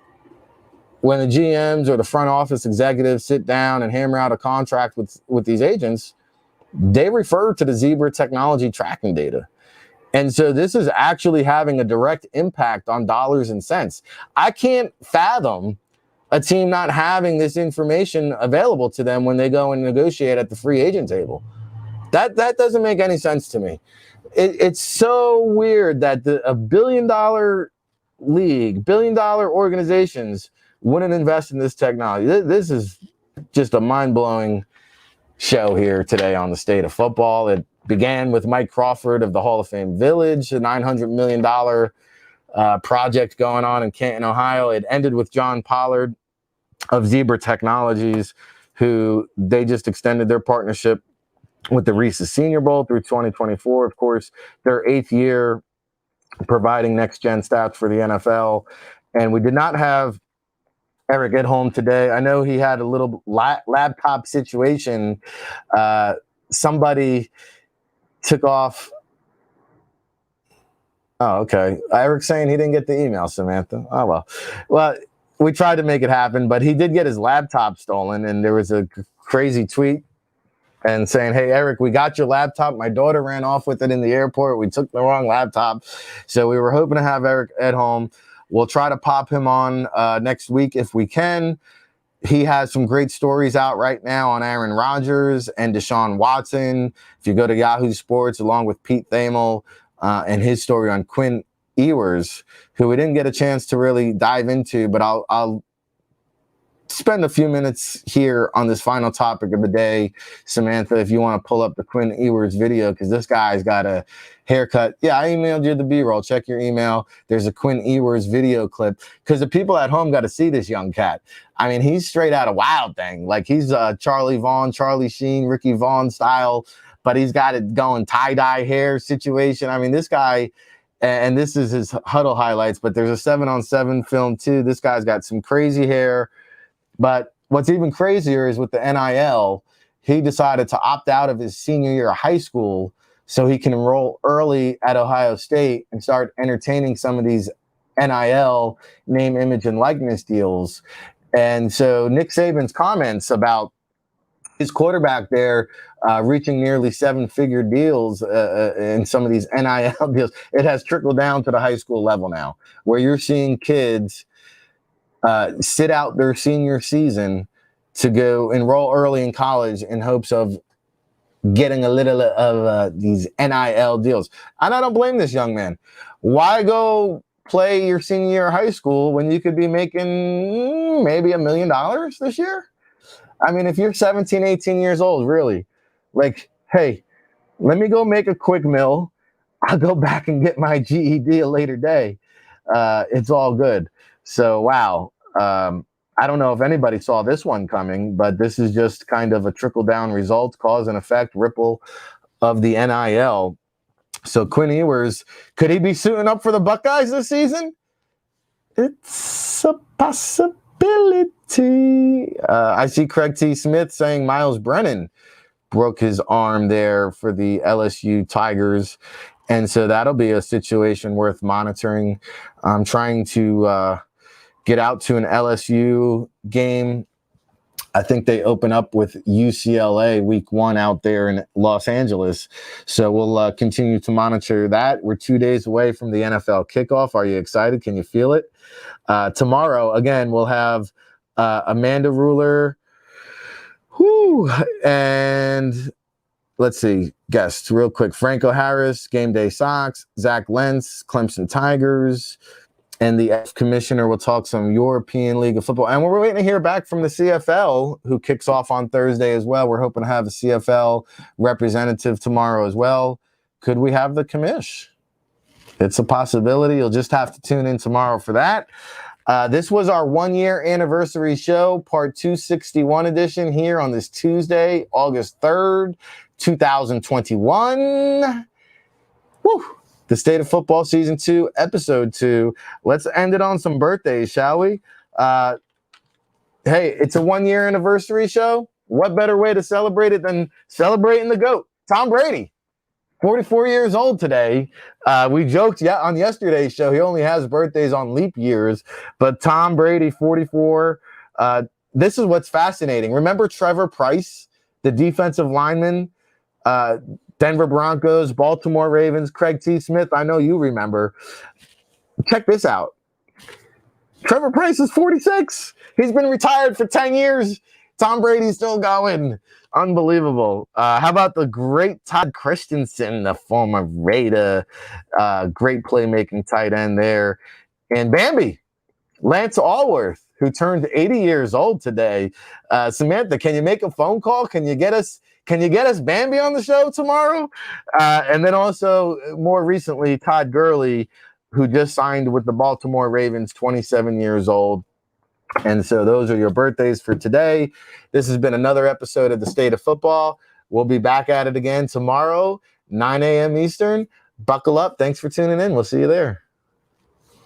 when the GMs or the front office executives sit down and hammer out a contract with these agents, they refer to the Zebra Technology tracking data. And so this is actually having a direct impact on dollars and cents. I can't fathom a team not having this information available to them when they go and negotiate at the free agent table. That doesn't make any sense to me. It's so weird that a $1 billion league, $1 billion organizations wouldn't invest in this technology. This is just a mind-blowing show here today on the state of football. It began with Mike Crawford of the Hall of Fame Village, a $900 million project going on in Canton, Ohio. It ended with John Pollard of Zebra Technologies, who they just extended their partnership with the Reese Senior Bowl through 2024. Of course, their 8th year providing next-gen stats for the NFL. And we did not have Eric Edholm today. I know he had a little laptop situation. Somebody took off. Oh, okay. Eric's saying he didn't get the email, Samantha. Oh, well. Well, we tried to make it happen, but he did get his laptop stolen, and there was a crazy tweet and saying, "Hey, Eric, we got your laptop. My daughter ran off with it in the airport. We took the wrong laptop." So we were hoping to have Eric Edholm. We'll try to pop him on next week if we can. He has some great stories out right now on Aaron Rodgers and Deshaun Watson. If you go to Yahoo Sports, along with Pete Thamel and his story on Quinn Ewers, who we didn't get a chance to really dive into, but I'll spend a few minutes here on this final topic of the day. Samantha, if you want to pull up the Quinn Ewers video, because this guy's got a haircut. Yeah, I emailed you the B-roll. Check your email. There's a Quinn Ewers video clip, because the people at home got to see this young cat. I mean, he's straight out of Wild Thing. Like, he's Charlie Vaughn, Charlie Sheen, Ricky Vaughn style, but he's got it going tie-dye hair situation. I mean, this guy and this is his huddle highlights, but there's a 7-on-7 film too. This guy's got some crazy hair. But what's even crazier is with the NIL, he decided to opt out of his senior year of high school so he can enroll early at Ohio State and start entertaining some of these NIL name, image, and likeness deals. And so Nick Saban's comments about his quarterback there reaching nearly 7-figure deals in some of these NIL deals, it has trickled down to the high school level now, where you're seeing kids sit out their senior season to go enroll early in college in hopes of getting a little of these NIL deals. And I don't blame this young man. Why go play your senior year of high school when you could be making maybe $1 million this year? I mean, if you're 17, 18 years old, really, like, hey, let me go make a quick mill. I'll go back and get my GED a later day. It's all good. So, wow. I don't know if anybody saw this one coming, but this is just kind of a trickle-down result, cause and effect, ripple of the NIL. So Quinn Ewers, could he be suiting up for the Buckeyes this season? It's a possibility. I see Craig T. Smith saying Miles Brennan broke his arm there for the LSU Tigers. And so that'll be a situation worth monitoring. I'm trying to get out to an LSU game. I think they open up with UCLA week 1 out there in Los Angeles. So we'll continue to monitor that. We're 2 days away from the NFL kickoff. Are you excited? Can you feel it? Tomorrow, again, we'll have Amanda Ruler. And let's see, guests real quick. Franco Harris, Game Day Sox, Zach Lentz, Clemson Tigers, and the F commissioner will talk some European League of Football. And we're waiting to hear back from the CFL, who kicks off on Thursday as well. We're hoping to have a CFL representative tomorrow as well. Could we have the commish? It's a possibility. You'll just have to tune in tomorrow for that. This was our 1-year anniversary show, part 261 edition here on this Tuesday, August 3rd, 2021. Woo! The State of Football Season 2, Episode 2. Let's end it on some birthdays, shall we? Hey, it's a 1-year anniversary show. What better way to celebrate it than celebrating the GOAT, Tom Brady, 44 years old today. We joked on yesterday's show, he only has birthdays on leap years, but Tom Brady, 44. This is what's fascinating. Remember Trevor Pryce, the defensive lineman, Denver Broncos, Baltimore Ravens, Craig T. Smith. I know you remember. Check this out. Trevor Pryce is 46. He's been retired for 10 years. Tom Brady's still going. Unbelievable. How about the great Todd Christensen, the former Raider, great playmaking tight end there. And Bambi, Lance Allworth, who turned 80 years old today. Samantha, can you make a phone call? Can you get us Bambi on the show tomorrow? And then also, more recently, Todd Gurley, who just signed with the Baltimore Ravens, 27 years old. And so those are your birthdays for today. This has been another episode of The State of Football. We'll be back at it again tomorrow, 9 a.m. Eastern. Buckle up. Thanks for tuning in. We'll see you there.